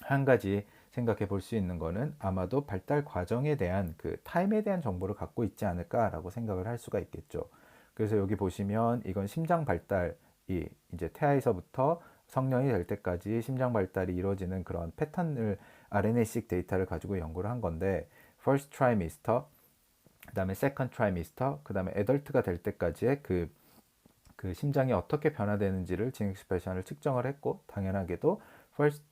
한 가지 생각해 볼 수 있는 것은 아마도 발달 과정에 대한 그 타임에 대한 정보를 갖고 있지 않을까라고 생각을 할 수가 있겠죠. 그래서 여기 보시면 이건 심장 발달이 이제 태아에서부터 성년이 될 때까지 심장 발달이 이루어지는 그런 패턴을 RNA-seq 데이터를 가지고 연구를 한 건데 first trimester, 그 다음에 second trimester, 그 다음에 애덜트가 될 때까지의 그 심장이 어떻게 변화되는지를 진 익스프레션을 측정을 했고 당연하게도 first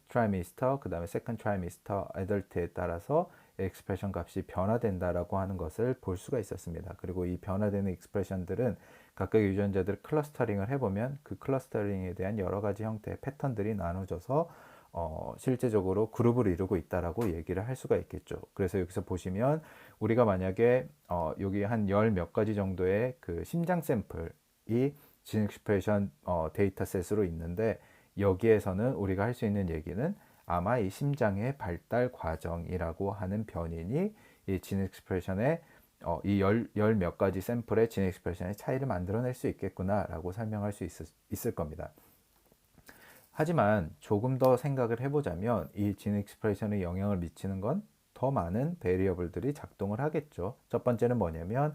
trimester, 그 다음에 second trimester, 애덜트에 따라서 익스프레션 값이 변화된다라고 하는 것을 볼 수가 있었습니다. 그리고 이 변화되는 익스프레션들은 각각의 유전자들 클러스터링을 해보면 그 클러스터링에 대한 여러 가지 형태의 패턴들이 나눠져서 실제적으로 그룹을 이루고 있다라고 얘기를 할 수가 있겠죠. 그래서 여기서 보시면 우리가 만약에 여기 한 열 몇 가지 정도의 그 심장 샘플이 진 익스프레션 데이터셋으로 있는데 여기에서는 우리가 할 수 있는 얘기는 아마 이 심장의 발달 과정이라고 하는 변인이 이 진 익스프레션의 이 열 몇 가지 샘플의 진 익스프레션의 차이를 만들어낼 수 있겠구나라고 설명할 수 있을 겁니다. 하지만 조금 더 생각을 해보자면 이 진 익스프레션에 영향을 미치는 건 더 많은 베리어블들이 작동을 하겠죠. 첫 번째는 뭐냐면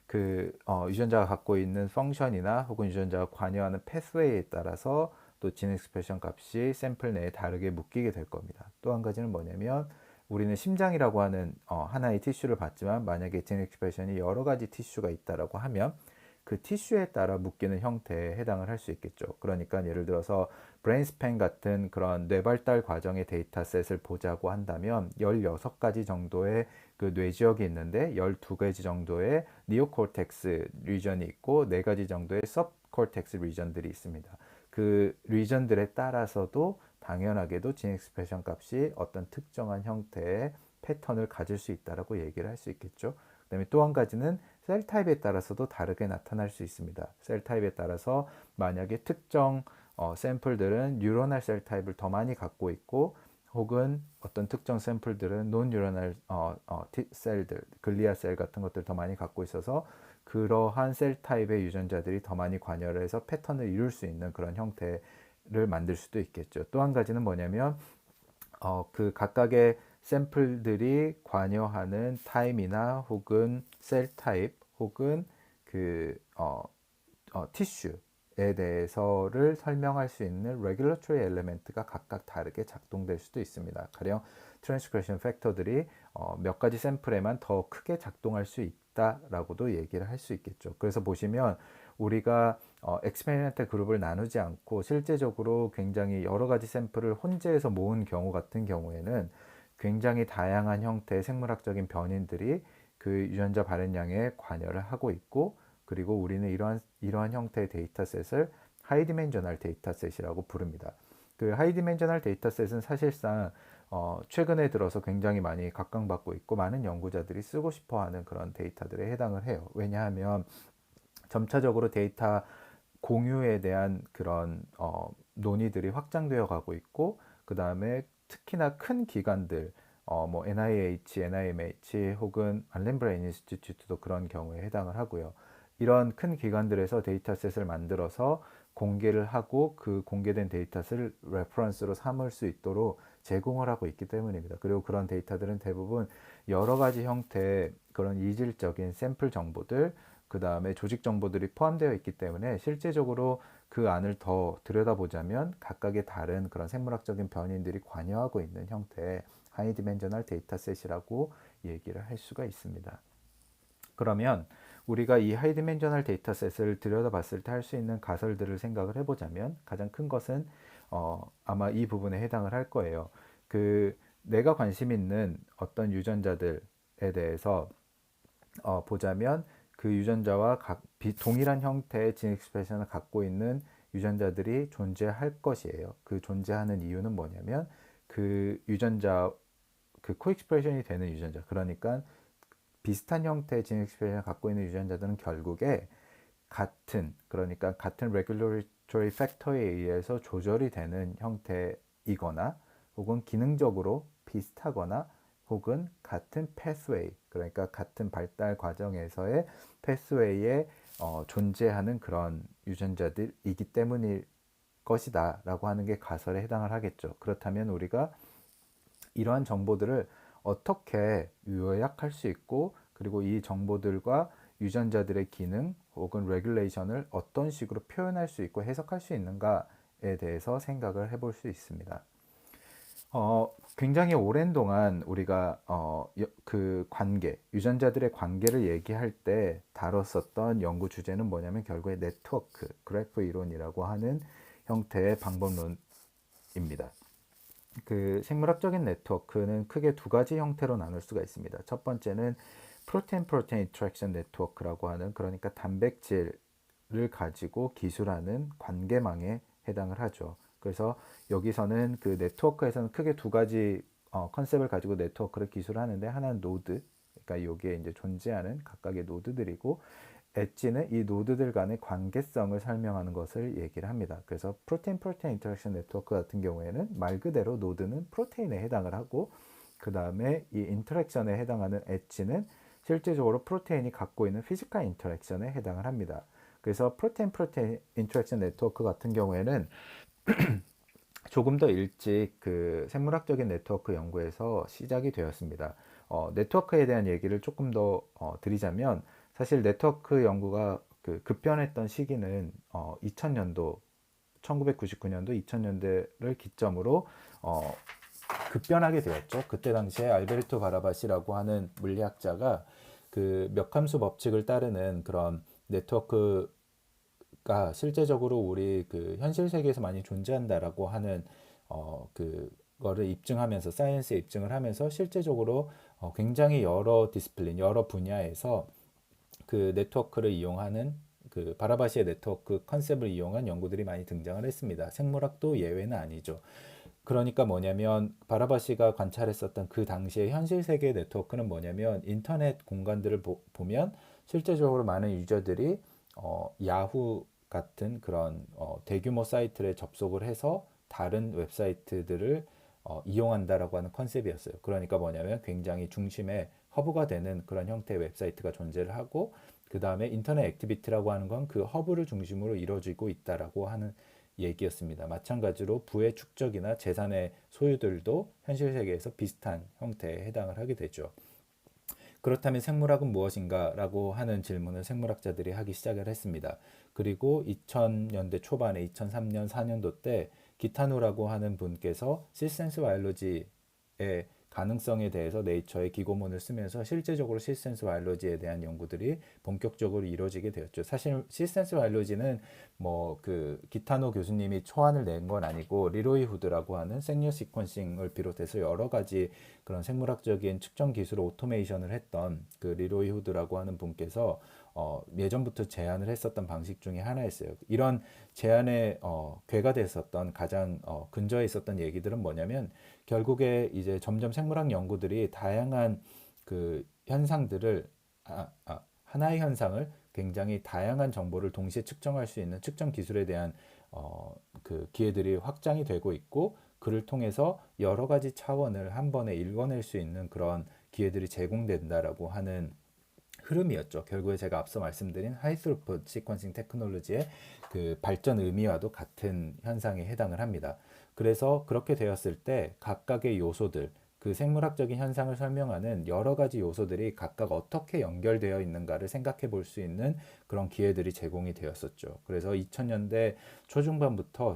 그 유전자가 갖고 있는 펑션이나 혹은 유전자가 관여하는 패스웨이에 따라서 또 진 익스프레션 값이 샘플 내에 다르게 묶이게 될 겁니다. 또 한 가지는 뭐냐면 우리는 심장이라고 하는 하나의 티슈를 봤지만 만약에 진 익스프레션이 여러 가지 티슈가 있다라고 하면 그 티슈에 따라 묶이는 형태에 해당을 할 수 있겠죠. 그러니까 예를 들어서 브레인스팬 같은 그런 뇌발달 과정의 데이터셋을 보자고 한다면 16가지 정도의 그 뇌지역이 있는데 12가지 정도의 니오코텍스 리전이 있고 4가지 정도의 서브코텍스 리전들이 있습니다. 그 리전들에 따라서도 당연하게도 진 익스프레션 값이 어떤 특정한 형태의 패턴을 가질 수 있다라고 얘기를 할 수 있겠죠. 그다음에 또 한 가지는 셀 타입에 따라서도 다르게 나타날 수 있습니다. 셀 타입에 따라서 만약에 특정 샘플들은 뉴로널 셀 타입을 더 많이 갖고 있고 혹은 어떤 특정 샘플들은 논 뉴로널 셀들, 글리아 셀 같은 것들을 더 많이 갖고 있어서 그러한 셀 타입의 유전자들이 더 많이 관여를 해서 패턴을 이룰 수 있는 그런 형태를 만들 수도 있겠죠. 또 한 가지는 뭐냐면 그 각각의 샘플들이 관여하는 타임이나 혹은 셀 타입 혹은 그 티슈에 대해서를 설명할 수 있는 regulatory element가 각각 다르게 작동될 수도 있습니다. 가령 transcription factor들이 몇 가지 샘플에만 더 크게 작동할 수 있다라고도 얘기를 할 수 있겠죠. 그래서 보시면 우리가 experimental 그룹을 나누지 않고 실제적으로 굉장히 여러 가지 샘플을 혼재해서 모은 경우 같은 경우에는 굉장히 다양한 형태의 생물학적인 변인들이 그 유전자 발현량에 관여를 하고 있고 그리고 우리는 이러한 형태의 데이터셋을 하이디멘셔널 데이터셋이라고 부릅니다. 그 하이디멘셔널 데이터셋은 사실상 최근에 들어서 굉장히 많이 각광받고 있고 많은 연구자들이 쓰고 싶어하는 그런 데이터들에 해당을 해요. 왜냐하면 점차적으로 데이터 공유에 대한 그런 논의들이 확장되어 가고 있고 그 다음에 특히나 큰 기관들 뭐 NIH, NIMH 혹은 알렌 브레인 인스티튜트도 그런 경우에 해당을 하고요. 이런 큰 기관들에서 데이터셋을 만들어서 공개를 하고 그 공개된 데이터셋을 레퍼런스로 삼을 수 있도록 제공을 하고 있기 때문입니다. 그리고 그런 데이터들은 대부분 여러 가지 형태의 그런 이질적인 샘플 정보들, 그 다음에 조직 정보들이 포함되어 있기 때문에 실제적으로 그 안을 더 들여다보자면 각각의 다른 그런 생물학적인 변인들이 관여하고 있는 형태의 하이 디멘셔널 데이터셋이라고 얘기를 할 수가 있습니다. 그러면 우리가 이 하이 디멘셔널 데이터셋을 들여다봤을 때 할 수 있는 가설들을 생각을 해보자면 가장 큰 것은 아마 이 부분에 해당을 할 거예요. 내가 관심 있는 어떤 유전자들에 대해서 보자면 그 유전자와 동일한 형태의 진 익스프레션을 갖고 있는 유전자들이 존재할 것이에요. 그 존재하는 이유는 뭐냐면 그 유전자 그 코익스프레션이 되는 유전자, 그러니까 비슷한 형태의 진 익스프레션을 갖고 있는 유전자들은 결국에 그러니까 같은 레귤레이터리 팩터에 의해서 조절이 되는 형태이거나 혹은 기능적으로 비슷하거나 혹은 같은 패스웨이, 그러니까 같은 발달 과정에서의 패스웨이에 존재하는 그런 유전자들이기 때문일 것이다 라고 하는 게 가설에 해당을 하겠죠. 그렇다면 우리가 이러한 정보들을 어떻게 요약할 수 있고, 그리고 이 정보들과 유전자들의 기능 혹은 레귤레이션을 어떤 식으로 표현할 수 있고 해석할 수 있는가에 대해서 생각을 해볼 수 있습니다. 굉장히 오랜 동안 우리가 그 유전자들의 관계를 얘기할 때 다뤘었던 연구 주제는 뭐냐면 결국에 네트워크, 그래프 이론이라고 하는 형태의 방법론입니다. 그 생물학적인 네트워크는 크게 두 가지 형태로 나눌 수가 있습니다. 첫 번째는 프로테인 인터랙션 네트워크라고 하는, 그러니까 단백질을 가지고 기술하는 관계망에 해당을 하죠. 그래서 여기서는 그 네트워크에서는 크게 두 가지 컨셉을 가지고 네트워크를 기술하는데, 하나는 노드, 그러니까 여기에 이제 존재하는 각각의 노드들이고, 엣지는 이 노드들 간의 관계성을 설명하는 것을 얘기를 합니다. 그래서 프로테인 인터랙션 네트워크 같은 경우에는 말 그대로 노드는 프로테인에 해당을 하고, 그 다음에 이 인터랙션에 해당하는 엣지는 실제적으로 프로테인이 갖고 있는 피지컬 인터랙션에 해당을 합니다. 그래서 프로테인 인터랙션 네트워크 같은 경우에는 조금 더 일찍 그 생물학적인 네트워크 연구에서 시작이 되었습니다. 네트워크에 대한 얘기를 조금 더 드리자면, 사실 네트워크 연구가 급변했던 시기는 2000년도, 1999년도, 2000년대를 기점으로 급변하게 되었죠. 그때 당시에 알베르토 바라바시라고 하는 물리학자가 그 역함수 법칙을 따르는 그런 네트워크가 실제적으로 우리 그 현실 세계에서 많이 존재한다라고 하는 그거를 입증하면서, 사이언스에 입증을 하면서 실제적으로 굉장히 여러 디스플린, 여러 분야에서 그 네트워크를 이용하는 그 바라바시의 네트워크 컨셉을 이용한 연구들이 많이 등장을 했습니다. 생물학도 예외는 아니죠. 그러니까 뭐냐면 바라바시가 관찰했었던 그 당시의 현실 세계의 네트워크는 뭐냐면, 인터넷 공간들을 보면 실제적으로 많은 유저들이 야후 같은 그런 대규모 사이트에 접속을 해서 다른 웹사이트들을 이용한다라고 하는 컨셉이었어요. 그러니까 뭐냐면 굉장히 중심에 허브가 되는 그런 형태의 웹사이트가 존재를 하고, 그 다음에 인터넷 액티비티라고 하는 건 그 허브를 중심으로 이루어지고 있다라고 하는 얘기였습니다. 마찬가지로 부의 축적이나 재산의 소유들도 현실 세계에서 비슷한 형태에 해당을 하게 되죠. 그렇다면 생물학은 무엇인가 라고 하는 질문을 생물학자들이 하기 시작을 했습니다. 그리고 2000년대 초반에 2003년 4년도 때 기타노라고 하는 분께서 시스템스 바이올로지의 가능성에 대해서 네이처의 기고문을 쓰면서 실제적으로 시스템스 바이올로지에 대한 연구들이 본격적으로 이루어지게 되었죠. 사실 시스템스 바이올로지는 뭐 그 기타노 교수님이 초안을 낸 건 아니고, 리로이 후드라고 하는 생류 시퀀싱을 비롯해서 여러 가지 그런 생물학적인 측정 기술을 오토메이션을 했던 그 리로이 후드라고 하는 분께서 예전부터 제안을 했었던 방식 중에 하나였어요. 이런 제안에 괴가 됐었던 가장 근저에 있었던 얘기들은 뭐냐면, 결국에 이제 점점 생물학 연구들이 다양한 그 현상들을 하나의 현상을 굉장히 다양한 정보를 동시에 측정할 수 있는 측정 기술에 대한 그 기회들이 확장이 되고 있고, 그를 통해서 여러 가지 차원을 한 번에 읽어낼 수 있는 그런 기회들이 제공된다라고 하는 흐름이었죠. 결국에 제가 앞서 말씀드린 하이 스루풋 시퀀싱 테크놀로지의 그 발전 의미와도 같은 현상에 해당을 합니다. 그래서 그렇게 되었을 때 각각의 요소들, 그 생물학적인 현상을 설명하는 여러 가지 요소들이 각각 어떻게 연결되어 있는가를 생각해 볼 수 있는 그런 기회들이 제공이 되었었죠. 그래서 2000년대 초중반부터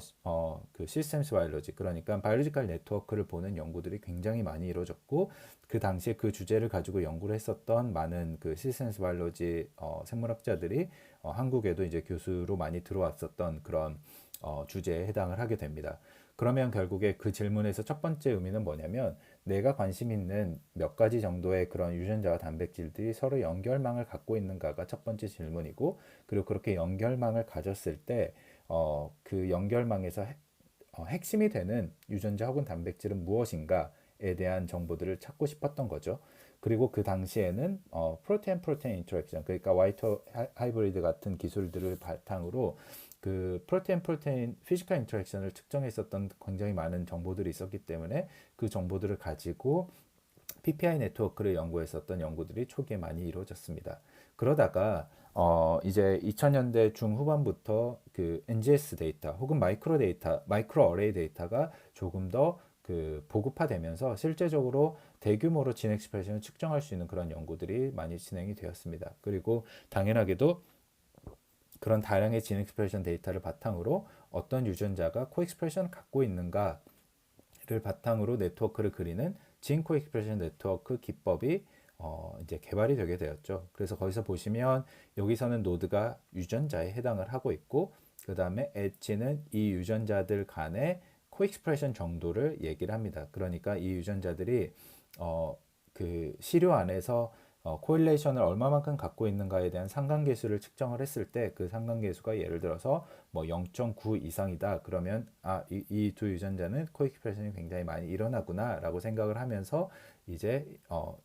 그 시스템스 바이올로지, 그러니까 바이올로지컬 네트워크를 보는 연구들이 굉장히 많이 이루어졌고, 그 당시에 그 주제를 가지고 연구를 했었던 많은 그 시스템스 바이올로지 생물학자들이 한국에도 이제 교수로 많이 들어왔었던 그런 주제에 해당을 하게 됩니다. 그러면 결국에 그 질문에서 첫 번째 의미는 뭐냐면, 내가 관심 있는 몇 가지 정도의 그런 유전자와 단백질들이 서로 연결망을 갖고 있는가가 첫 번째 질문이고, 그리고 그렇게 연결망을 가졌을 때 그 연결망에서 핵심이 되는 유전자 혹은 단백질은 무엇인가에 대한 정보들을 찾고 싶었던 거죠. 그리고 그 당시에는 프로테인 프로테인 인터랙션, 그러니까 화이트 하이브리드 같은 기술들을 바탕으로 그 프로테인 프로테인 피지컬 인터랙션을 측정했었던 굉장히 많은 정보들이 있었기 때문에 그 정보들을 가지고 PPI 네트워크를 연구했었던 연구들이 초기에 많이 이루어졌습니다. 그러다가 이제 2000년대 중후반부터 그 NGS 데이터 혹은 마이크로 어레이 데이터가 조금 더 그 보급화되면서 실제적으로 대규모로 진 익스프레션을 측정할 수 있는 그런 연구들이 많이 진행이 되었습니다. 그리고 당연하게도 그런 다량의 진 익스프레션 데이터를 바탕으로 어떤 유전자가 코익스프레션을 갖고 있는가를 바탕으로 네트워크를 그리는 진 코익스프레션 네트워크 기법이 이제 개발이 되게 되었죠. 그래서 거기서 보시면 여기서는 노드가 유전자에 해당을 하고 있고, 그 다음에 엣지는 이 유전자들 간의 코익스프레션 정도를 얘기를 합니다. 그러니까 이 유전자들이 그 시료 안에서 코릴레이션을 얼마만큼 갖고 있는가에 대한 상관계수를 측정을 했을 때 그 상관계수가 예를 들어서 뭐 0.9 이상이다. 그러면 이 두 유전자는 코익스프레션이 굉장히 많이 일어나구나 라고 생각을 하면서 이제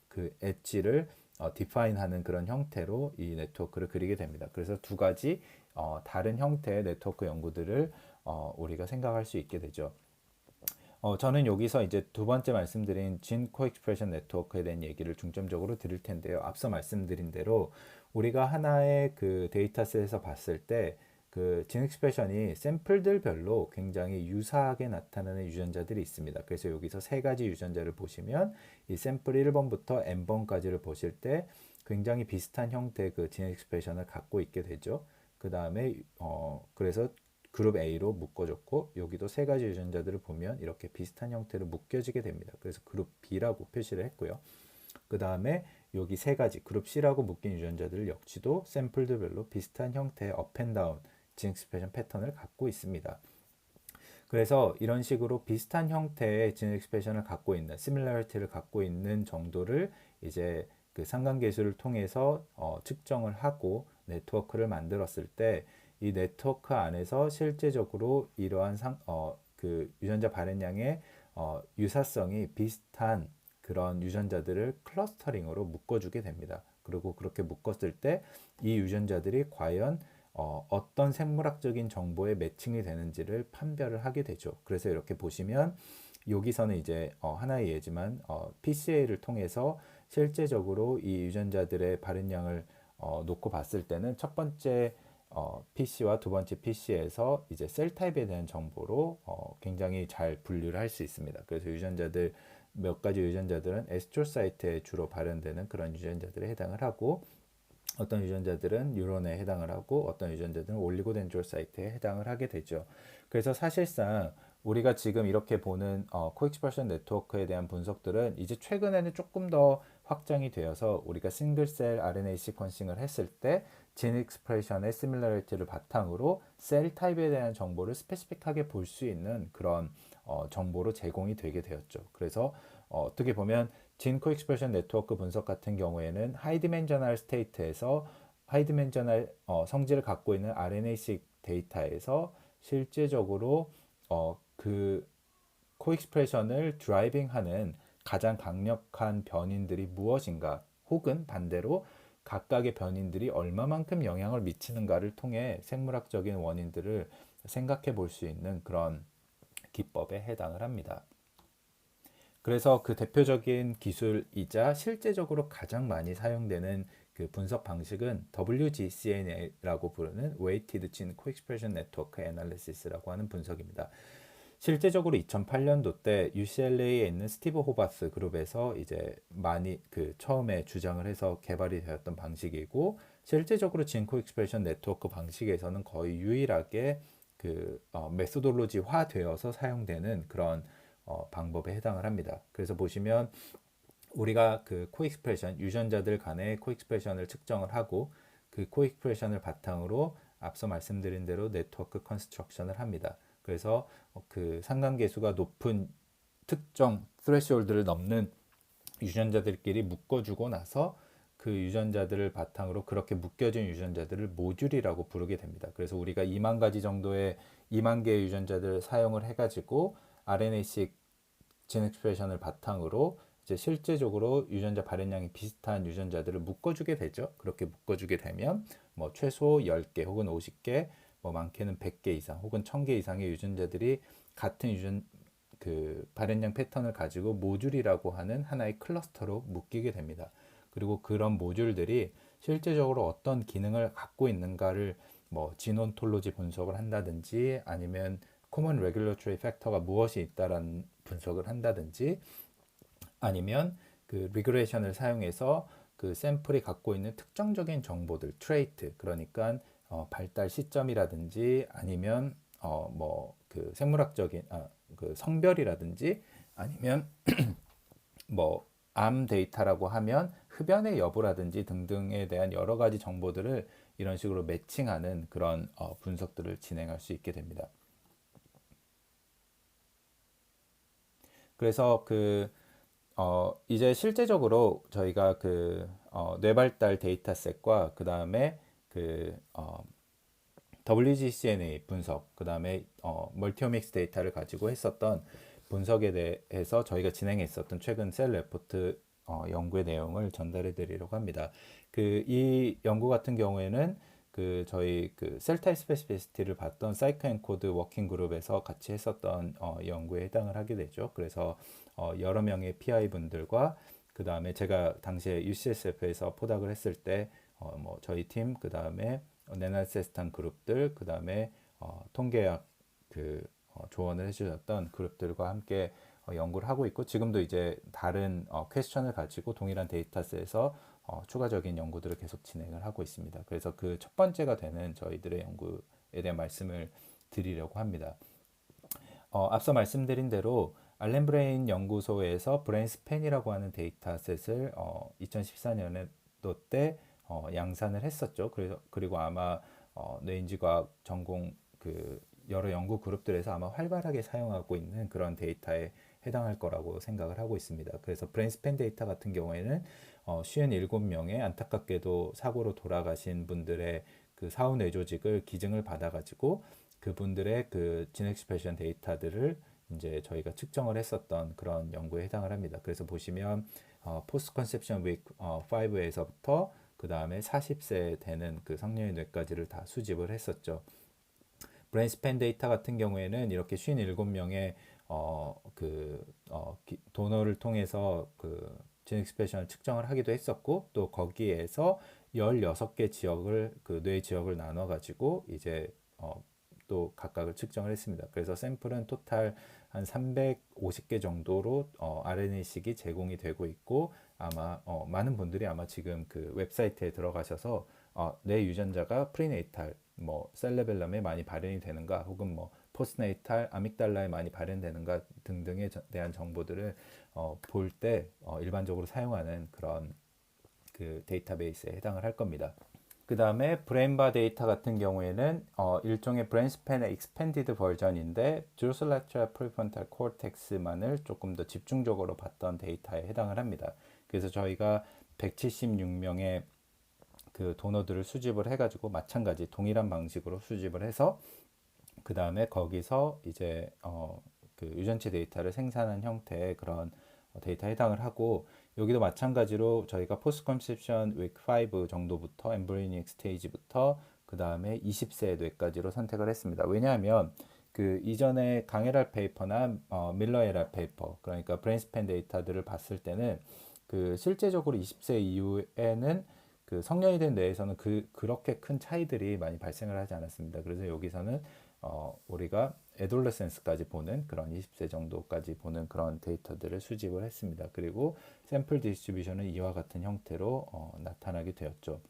그 엣지를 디파인하는 그런 형태로 이 네트워크를 그리게 됩니다. 그래서 두 가지 다른 형태의 네트워크 연구들을 우리가 생각할 수 있게 되죠. 저는 여기서 이제 두 번째 말씀드린 진 코엑스프레션 네트워크에 대한 얘기를 중점적으로 드릴 텐데요. 앞서 말씀드린 대로 우리가 하나의 그 데이터셋에서 봤을 때 그 진 익스프레션이 샘플들별로 굉장히 유사하게 나타나는 유전자들이 있습니다. 그래서 여기서 세 가지 유전자를 보시면 이 샘플 1번부터 n번까지를 보실 때 굉장히 비슷한 형태의 그 진 익스프레션을 갖고 있게 되죠. 그 다음에 그래서 그룹 A로 묶어줬고, 여기도 세 가지 유전자들을 보면 이렇게 비슷한 형태로 묶여지게 됩니다. 그래서 그룹 B라고 표시를 했고요. 그 다음에 여기 세 가지 그룹 C라고 묶인 유전자들 역시도 샘플들별로 비슷한 형태의 업앤다운 진 익스프레션 패턴을 갖고 있습니다. 그래서 이런 식으로 비슷한 형태의 진 익스프레션을 갖고 있는, 시밀러리티를 갖고 있는 정도를 이제 그 상관계수를 통해서 측정을 하고 네트워크를 만들었을 때, 이 네트워크 안에서 실제적으로 이러한 그 유전자 발현량의 유사성이 비슷한 그런 유전자들을 클러스터링으로 묶어주게 됩니다. 그리고 그렇게 묶었을 때 이 유전자들이 과연 어떤 생물학적인 정보에 매칭이 되는지를 판별을 하게 되죠. 그래서 이렇게 보시면 여기서는 이제 하나의 예지만 PCA를 통해서 실제적으로 이 유전자들의 발현량을 놓고 봤을 때는 첫 번째 PC와 두 번째 PC에서 이제 셀 타입에 대한 정보로 굉장히 잘 분류를 할 수 있습니다. 그래서 유전자들 몇 가지 유전자들은 에스트로사이트에 주로 발현되는 그런 유전자들에 해당을 하고, 어떤 유전자들은 뉴런에 해당을 하고, 어떤 유전자들은 올리고덴드로사이트에 해당을 하게 되죠. 그래서 사실상 우리가 지금 이렇게 보는 코엑스프레션 네트워크에 대한 분석들은 이제 최근에는 조금 더 확장이 되어서 우리가 싱글셀 RNA 시퀀싱을 했을 때 진 익스프레션의 시밀러리티를 바탕으로 셀 타입에 대한 정보를 스페시픽하게 볼 수 있는 그런 정보로 제공이 되게 되었죠. 그래서 어떻게 보면 진 코엑스프레션 네트워크 분석 같은 경우에는 하이디멘셔널 스테이트에서 하이디멘셔널 성질을 갖고 있는 RNA-seq 데이터에서 실제적으로 그 코엑스프레션을 드라이빙하는 가장 강력한 변인들이 무엇인가, 혹은 반대로 각각의 변인들이 얼마만큼 영향을 미치는가를 통해 생물학적인 원인들을 생각해 볼 수 있는 그런 기법에 해당을 합니다. 그래서 그 대표적인 기술이자 실제적으로 가장 많이 사용되는 그 분석 방식은 WGCNA라고 부르는 Weighted Gene Co-expression Network Analysis라고 하는 분석입니다. 실제적으로 2008년도 때 UCLA에 있는 스티브 호바스 그룹에서 이제 많이 그 처음에 주장을 해서 개발이 되었던 방식이고, 실제적으로 진코 익스프레션 네트워크 방식에서는 거의 유일하게 그 메소돌로지화 되어서 사용되는 그런 방법에 해당을 합니다. 그래서 보시면 우리가 그 코익스프레션, 유전자들 간의 코익스프레션을 측정을 하고 그 코익스프레션을 바탕으로 앞서 말씀드린 대로 네트워크 컨스트럭션을 합니다. 그래서 그 상관계수가 높은 특정 스레시홀드를 넘는 유전자들끼리 묶어주고 나서 그 유전자들을 바탕으로 그렇게 묶여진 유전자들을 모듈이라고 부르게 됩니다. 그래서 우리가 2만 가지 정도의 2만 개의 유전자들을 사용을 해가지고 RNA-seq 진 익스프레션을 바탕으로 이제 실제적으로 유전자 발현량이 비슷한 유전자들을 묶어주게 되죠. 그렇게 묶어주게 되면 뭐 최소 10개 혹은 50개, 뭐 많게는 100개 이상 혹은 1000개 이상의 유전자들이 같은 그 발현량 패턴을 가지고 모듈이라고 하는 하나의 클러스터로 묶이게 됩니다. 그리고 그런 모듈들이 실제적으로 어떤 기능을 갖고 있는가를 뭐 진온톨로지 분석을 한다든지 아니면 코먼 레귤러토리 팩터가 무엇이 있다라는 분석을 한다든지 아니면 그 리그레이션을 사용해서 그 샘플이 갖고 있는 특정적인 정보들, 트레이트, 그러니까 발달 시점이라든지 아니면 뭐 그 생물학적인 그 성별이라든지 아니면 뭐 암 데이터라고 하면 흡연의 여부라든지 등등에 대한 여러 가지 정보들을 이런 식으로 매칭하는 그런 분석들을 진행할 수 있게 됩니다. 그래서 이제 실제적으로 저희가 뇌발달 데이터셋과 그 다음에 WGCNA 분석, 그 다음에 멀티오믹스 데이터를 가지고 했었던 분석에 대해서 저희가 진행했었던 최근 셀 레포트 연구의 내용을 전달해 드리려고 합니다. 이 연구 같은 경우에는 저희 셀 타입 스페시피시티를 봤던 사이클 엔코드 워킹 그룹에서 같이 했었던 연구에 해당을 하게 되죠. 그래서 여러 명의 PI 분들과 그 다음에 제가 당시에 UCSF에서 포닥을 했을 때 뭐 저희 팀, 그 다음에 네날세스탄 그룹들, 그 다음에 통계학 조언을 해주셨던 그룹들과 함께 연구를 하고 있고, 지금도 이제 다른 퀘스천을 가지고 동일한 데이터셋에서 추가적인 연구들을 계속 진행을 하고 있습니다. 그래서 그 첫 번째가 되는 저희들의 연구에 대한 말씀을 드리려고 합니다. 앞서 말씀드린 대로 알렌 브레인 연구소에서 브레인스팬이라고 하는 데이터셋을 2014년도 때 양산을 했었죠. 그리고 아마 뇌인지과학 전공 여러 연구 그룹들에서 아마 활발하게 사용하고 있는 그런 데이터에 해당할 거라고 생각을 하고 있습니다. 그래서 브레인스팬 데이터 같은 경우에는 57명의 안타깝게도 사고로 돌아가신 분들의 그 사후 뇌조직을 기증을 받아가지고 그분들의 진 익스프레션 데이터들을 이제 저희가 측정을 했었던 그런 연구에 해당을 합니다. 그래서 보시면 포스트 컨셉션 위크 5에서부터 그 다음에 40세 되는 그 성년의 뇌까지를 다 수집을 했었죠. 브레인스팬 데이터 같은 경우에는 이렇게 57명의 도너를 통해서 진 익스프레션을 측정을 하기도 했었고, 또 거기에서 16개 지역을 뇌 지역을 나눠 가지고 이제 또 각각을 측정을 했습니다. 그래서 샘플은 토탈 한 350개 정도로 RNA-seq이 제공이 되고 있고, 아마 많은 분들이 아마 지금 그 웹사이트에 들어가셔서 뇌 유전자가 프리네이탈 뭐 셀레벨럼에 많이 발현이 되는가, 혹은 뭐 포스네이탈 아믹달라에 많이 발현되는가 등등에 대한 정보들을 볼 때 일반적으로 사용하는 그런 그 데이터베이스에 해당을 할 겁니다. 그 다음에 브레인바 데이터 같은 경우에는 일종의 브레인스팬의 익스펜디드 버전인데 주로셀라트라 프리프론탈 코텍스만을 조금 더 집중적으로 봤던 데이터에 해당을 합니다. 그래서 저희가 176명의 그 도너들을 수집을 해가지고 마찬가지 동일한 방식으로 수집을 해서 그 다음에 거기서 이제 그 유전체 데이터를 생산한 형태의 그런 데이터에 해당을 하고, 여기도 마찬가지로 저희가 포스트 컨셉션 위크 5 정도부터 엠브리오닉 스테이지부터 그 다음에 20세 뇌까지로 선택을 했습니다. 왜냐하면 그 이전에 강에랄 페이퍼나 밀러 에랄 페이퍼, 그러니까 브레인스팬 데이터들을 봤을 때는 그 실제적으로 20세 이후에는 그 성년이 된 뇌에서는 그렇게 큰 차이들이 많이 발생을 하지 않았습니다. 그래서 여기서는 우리가 애돌레센스까지 보는 그런 20세 정도까지 보는 그런 데이터들을 수집을 했습니다. 그리고 샘플 디스트리뷰션은 이와 같은 형태로 나타나게 되었죠.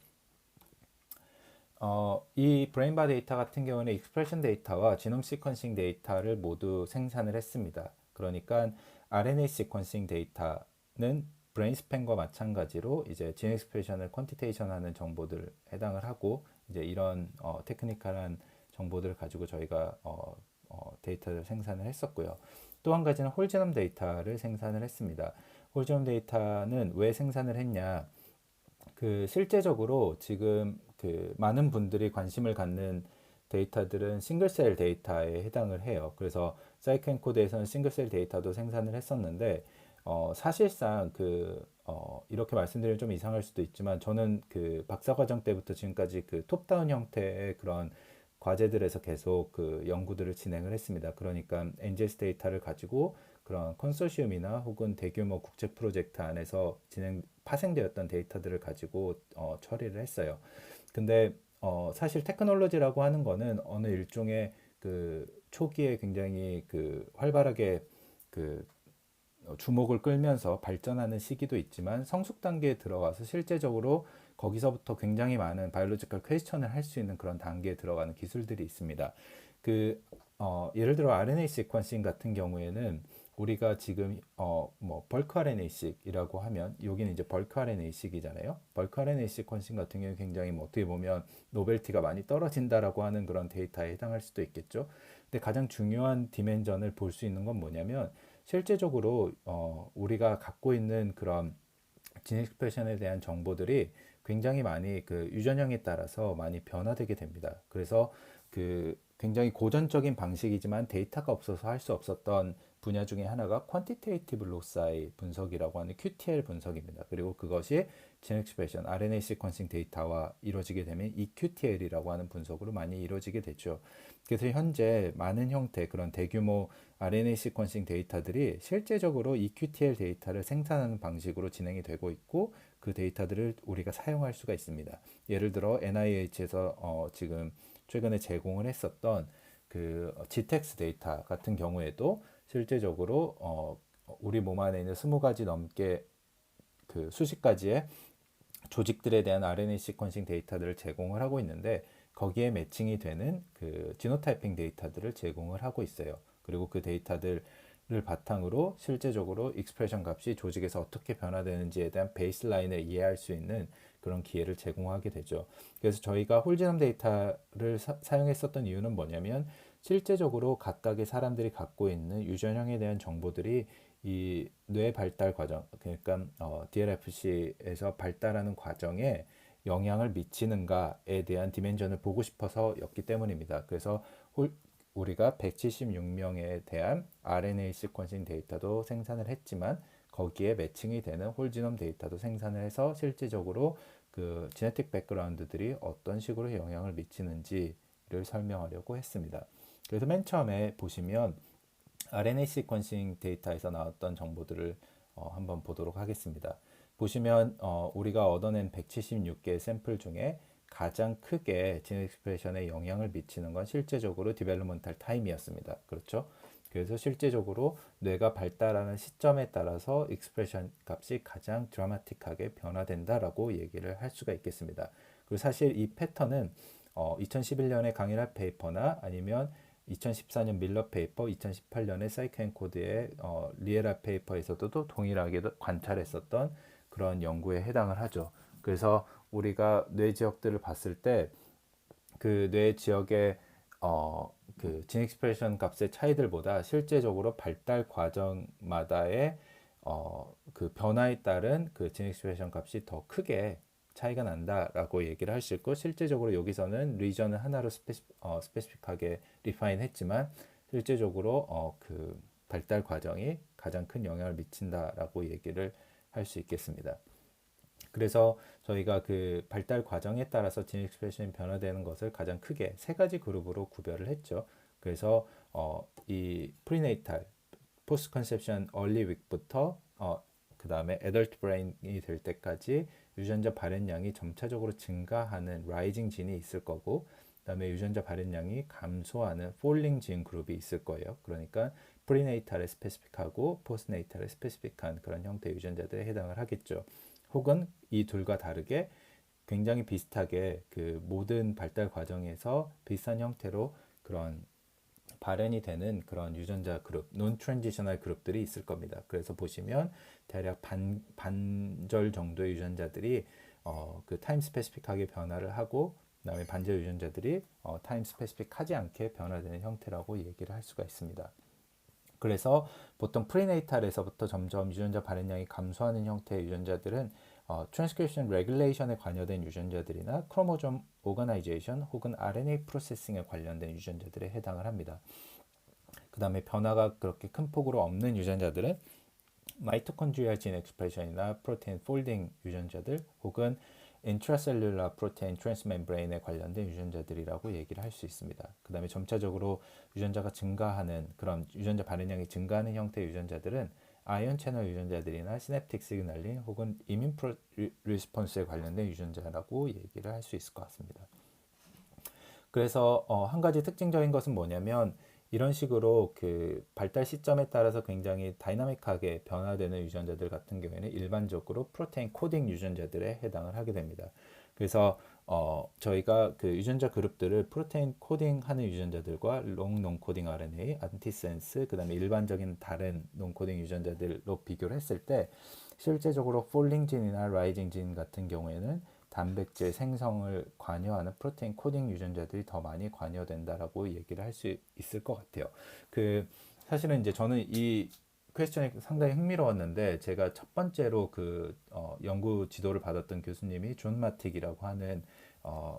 이 브레인바 데이터 같은 경우는 익스프레션 데이터와 지놈 시퀀싱 데이터를 모두 생산을 했습니다. 그러니까 RNA 시퀀싱 데이터는 브레인스팬과 마찬가지로 이제 진 익스프레션을 퀀티테이션하는 정보들 해당을 하고 이제 이런 테크니컬한 정보들을 가지고 저희가 데이터를 생산을 했었고요. 또 한 가지는 홀지놈 데이터를 생산을 했습니다. 홀지놈 데이터는 왜 생산을 했냐? 그 실제적으로 지금 그 많은 분들이 관심을 갖는 데이터들은 싱글셀 데이터에 해당을 해요. 그래서 사이켄코드에서는 싱글셀 데이터도 생산을 했었는데 사실상 이렇게 말씀드리면 좀 이상할 수도 있지만 저는 그 박사과정 때부터 지금까지 그 톱다운 형태의 그런 과제들에서 계속 그 연구들을 진행을 했습니다. 그러니까 엔젤스 데이터를 가지고 그런 컨소시엄이나 혹은 대규모 국제 프로젝트 안에서 파생되었던 데이터들을 가지고 처리를 했어요. 근데 사실 테크놀로지라고 하는 거는 어느 일종의 그 초기에 굉장히 그 활발하게 그 주목을 끌면서 발전하는 시기도 있지만 성숙 단계에 들어가서 실제적으로 거기서부터 굉장히 많은 바이올로지컬 퀘스천을 할 수 있는 그런 단계에 들어가는 기술들이 있습니다. 예를 들어 RNA 시퀀싱 같은 경우에는 우리가 지금 뭐 벌크 RNA식이라고 하면 여기는 이제 벌크 RNA식이잖아요. 벌크 RNA 시퀀싱 같은 경우는 굉장히 뭐 어떻게 보면 노벨티가 많이 떨어진다라고 하는 그런 데이터에 해당할 수도 있겠죠. 근데 가장 중요한 디멘전을 볼 수 있는 건 뭐냐면 실제적으로 우리가 갖고 있는 그런 진 익스프레션에 대한 정보들이 굉장히 많이 그 유전형에 따라서 많이 변화되게 됩니다. 그래서 그 굉장히 고전적인 방식이지만 데이터가 없어서 할 수 없었던 분야 중에 하나가 퀀티테이티브 로사이 분석이라고 하는 QTL 분석입니다. 그리고 그것이 진 익스프레션 RNA 시퀀싱 데이터와 이루어지게 되면 EQTL이라고 하는 분석으로 많이 이루어지게 되죠. 그래서 현재 많은 형태 그런 대규모 RNA 시퀀싱 데이터들이 실제적으로 EQTL 데이터를 생산하는 방식으로 진행이 되고 있고 그 데이터들을 우리가 사용할 수가 있습니다. 예를 들어 NIH에서 지금 최근에 제공을 했었던 그 GTX 데이터 같은 경우에도 실제적으로 우리 몸 안에 있는 20가지 넘게 그 수십 가지의 조직들에 대한 RNA 시퀀싱 데이터들을 제공을 하고 있는데 거기에 매칭이 되는 그 지노타이핑 데이터들을 제공을 하고 있어요. 그리고 그 데이터들을 바탕으로 실제적으로 익스프레션 값이 조직에서 어떻게 변화되는지에 대한 베이스라인을 이해할 수 있는 그런 기회를 제공하게 되죠. 그래서 저희가 홀지넘 데이터를 사용했었던 이유는 뭐냐면 실제적으로 각각의 사람들이 갖고 있는 유전형에 대한 정보들이 이 뇌 발달 과정, 그러니까 DLFC에서 발달하는 과정에 영향을 미치는가에 대한 디멘전을 보고 싶어서였기 때문입니다. 그래서 우리가 176명에 대한 RNA 시퀀싱 데이터도 생산을 했지만 거기에 매칭이 되는 홀지놈 데이터도 생산을 해서 실질적으로 그 지네틱 백그라운드들이 어떤 식으로 영향을 미치는지를 설명하려고 했습니다. 그래서 맨 처음에 보시면 RNA 시퀀싱 데이터에서 나왔던 정보들을 한번 보도록 하겠습니다. 보시면 우리가 얻어낸 176개의 샘플 중에 가장 크게 진 익스프레션에 영향을 미치는 건 실제적으로 디벨롭먼탈 타임이었습니다. 그렇죠? 그래서 실제적으로 뇌가 발달하는 시점에 따라서 익스프레션 값이 가장 드라마틱하게 변화된다라고 얘기를 할 수가 있겠습니다. 그리고 사실 이 패턴은 2011년에 강일할 페이퍼나 아니면 2014년 밀러 페이퍼, 2018년에 사이켄코드의 리에라 페이퍼에서도 동일하게 관찰했었던 그런 연구에 해당을 하죠. 그래서 우리가 뇌 지역들을 봤을 때 그 뇌 지역의 그진 익스프레션 값의 차이들보다 실제적으로 발달 과정마다의 그 변화에 따른 그진 익스프레션 값이 더 크게 차이가 난다라고 얘기를 할 수 있고 실제적으로 여기서는 리전을 하나로 스페시픽하게 리파인 했지만 실제적으로 그 발달 과정이 가장 큰 영향을 미친다라고 얘기를 할 수 있겠습니다. 그래서 저희가 그 발달 과정에 따라서 진 익스프레션이 변화되는 것을 가장 크게 세 가지 그룹으로 구별을 했죠. 그래서 이 프리네이탈, 포스트 컨셉션 얼리 윅부터 그 다음에 애덜트 브레인이 될 때까지 유전자 발현량이 점차적으로 증가하는 라이징 진이 있을 거고, 그다음에 유전자 발현량이 감소하는 폴링 진 그룹이 있을 거예요. 그러니까 프리네이탈에 스페시픽하고 포스트네이탈에 스페시픽한 그런 형태의 유전자들에 해당을 하겠죠. 혹은 이 둘과 다르게 굉장히 비슷하게 그 모든 발달 과정에서 비슷한 형태로 그런 발현이 되는 그런 유전자 그룹, 논 트랜지셔널 그룹들이 있을 겁니다. 그래서 보시면 대략 반절 정도의 유전자들이 그 타임 스페시픽하게 변화를 하고, 그다음에 반절 유전자들이 타임 스페시픽하지 않게 변화되는 형태라고 얘기를 할 수가 있습니다. 그래서 보통 프리네이탈에서부터 점점 유전자 발현량이 감소하는 형태의 유전자들은 트랜스크립션 레귤레이션에 관여된 유전자들이나 크로모좀 오거나이제이션 혹은 RNA 프로세싱에 관련된 유전자들에 해당을 합니다. 그 다음에 변화가 그렇게 큰 폭으로 없는 유전자들은 마이토콘드리아 진 엑스프레션이나 프로테인 폴딩 유전자들 혹은 인트라셀룰라 프로테인 트랜스멤브레인에 관련된 유전자들이라고 얘기를 할 수 있습니다. 그 다음에 점차적으로 유전자가 증가하는 그런 유전자 발현량이 증가하는 형태의 유전자들은 아이온 채널 유전자들이나 시냅틱 시그널링 혹은 이민 리스폰스에 관련된 유전자라고 얘기를 할 수 있을 것 같습니다. 그래서 한 가지 특징적인 것은 뭐냐면, 이런 식으로 그 발달 시점에 따라서 굉장히 다이나믹하게 변화되는 유전자들 같은 경우에는 일반적으로 프로테인 코딩 유전자들에 해당을 하게 됩니다. 그래서 저희가 그 유전자 그룹들을 프로테인 코딩하는 유전자들과 롱 논코딩 RNA, 안티센스, 그 다음에 일반적인 다른 논코딩 유전자들로 비교를 했을 때 실제적으로 폴링 진이나 라이징 진 같은 경우에는 단백질 생성을 관여하는 프로테인 코딩 유전자들이 더 많이 관여된다라고 얘기를 할 수 있을 것 같아요. 그 사실은 이제 저는 이 퀘스천이 상당히 흥미로웠는데, 제가 첫 번째로 그 연구 지도를 받았던 교수님이 존 마틱이라고 하는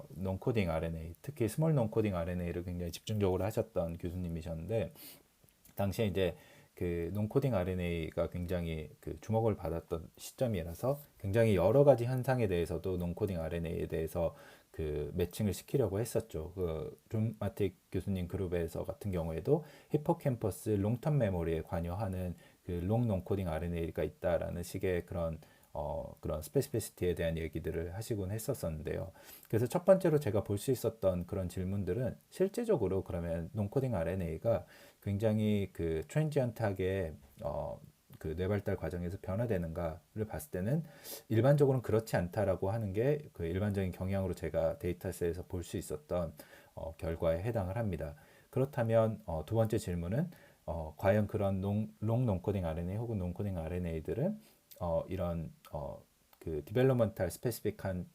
논코딩 RNA, 특히 스몰 논코딩 RNA를 굉장히 집중적으로 하셨던 교수님이셨는데, 당시에 이제 그 논코딩 RNA가 굉장히 그 주목을 받았던 시점이라서 굉장히 여러 가지 현상에 대해서도 논코딩 RNA에 대해서 그 매칭을 시키려고 했었죠. 그 존 마틱 교수님 그룹에서 같은 경우에도 히포캠퍼스 롱텀 메모리에 관여하는 그 롱 논코딩 RNA가 있다라는 식의 그런 스페시피시티에 대한 얘기들을 하시곤 했었었는데요. 그래서 첫 번째로 제가 볼 수 있었던 그런 질문들은, 실제적으로 그러면 논코딩 RNA가 굉장히 그 트랜지언트하게 그 뇌발달 과정에서 변화되는가를 봤을 때는 일반적으로는 그렇지 않다라고 하는 게 그 일반적인 경향으로 제가 데이터셋에서 볼 수 있었던 결과에 해당을 합니다. 그렇다면 두 번째 질문은 과연 그런 롱 논코딩 RNA 혹은 논코딩 RNA들은 이런 그 디벨로먼탈 스페시픽한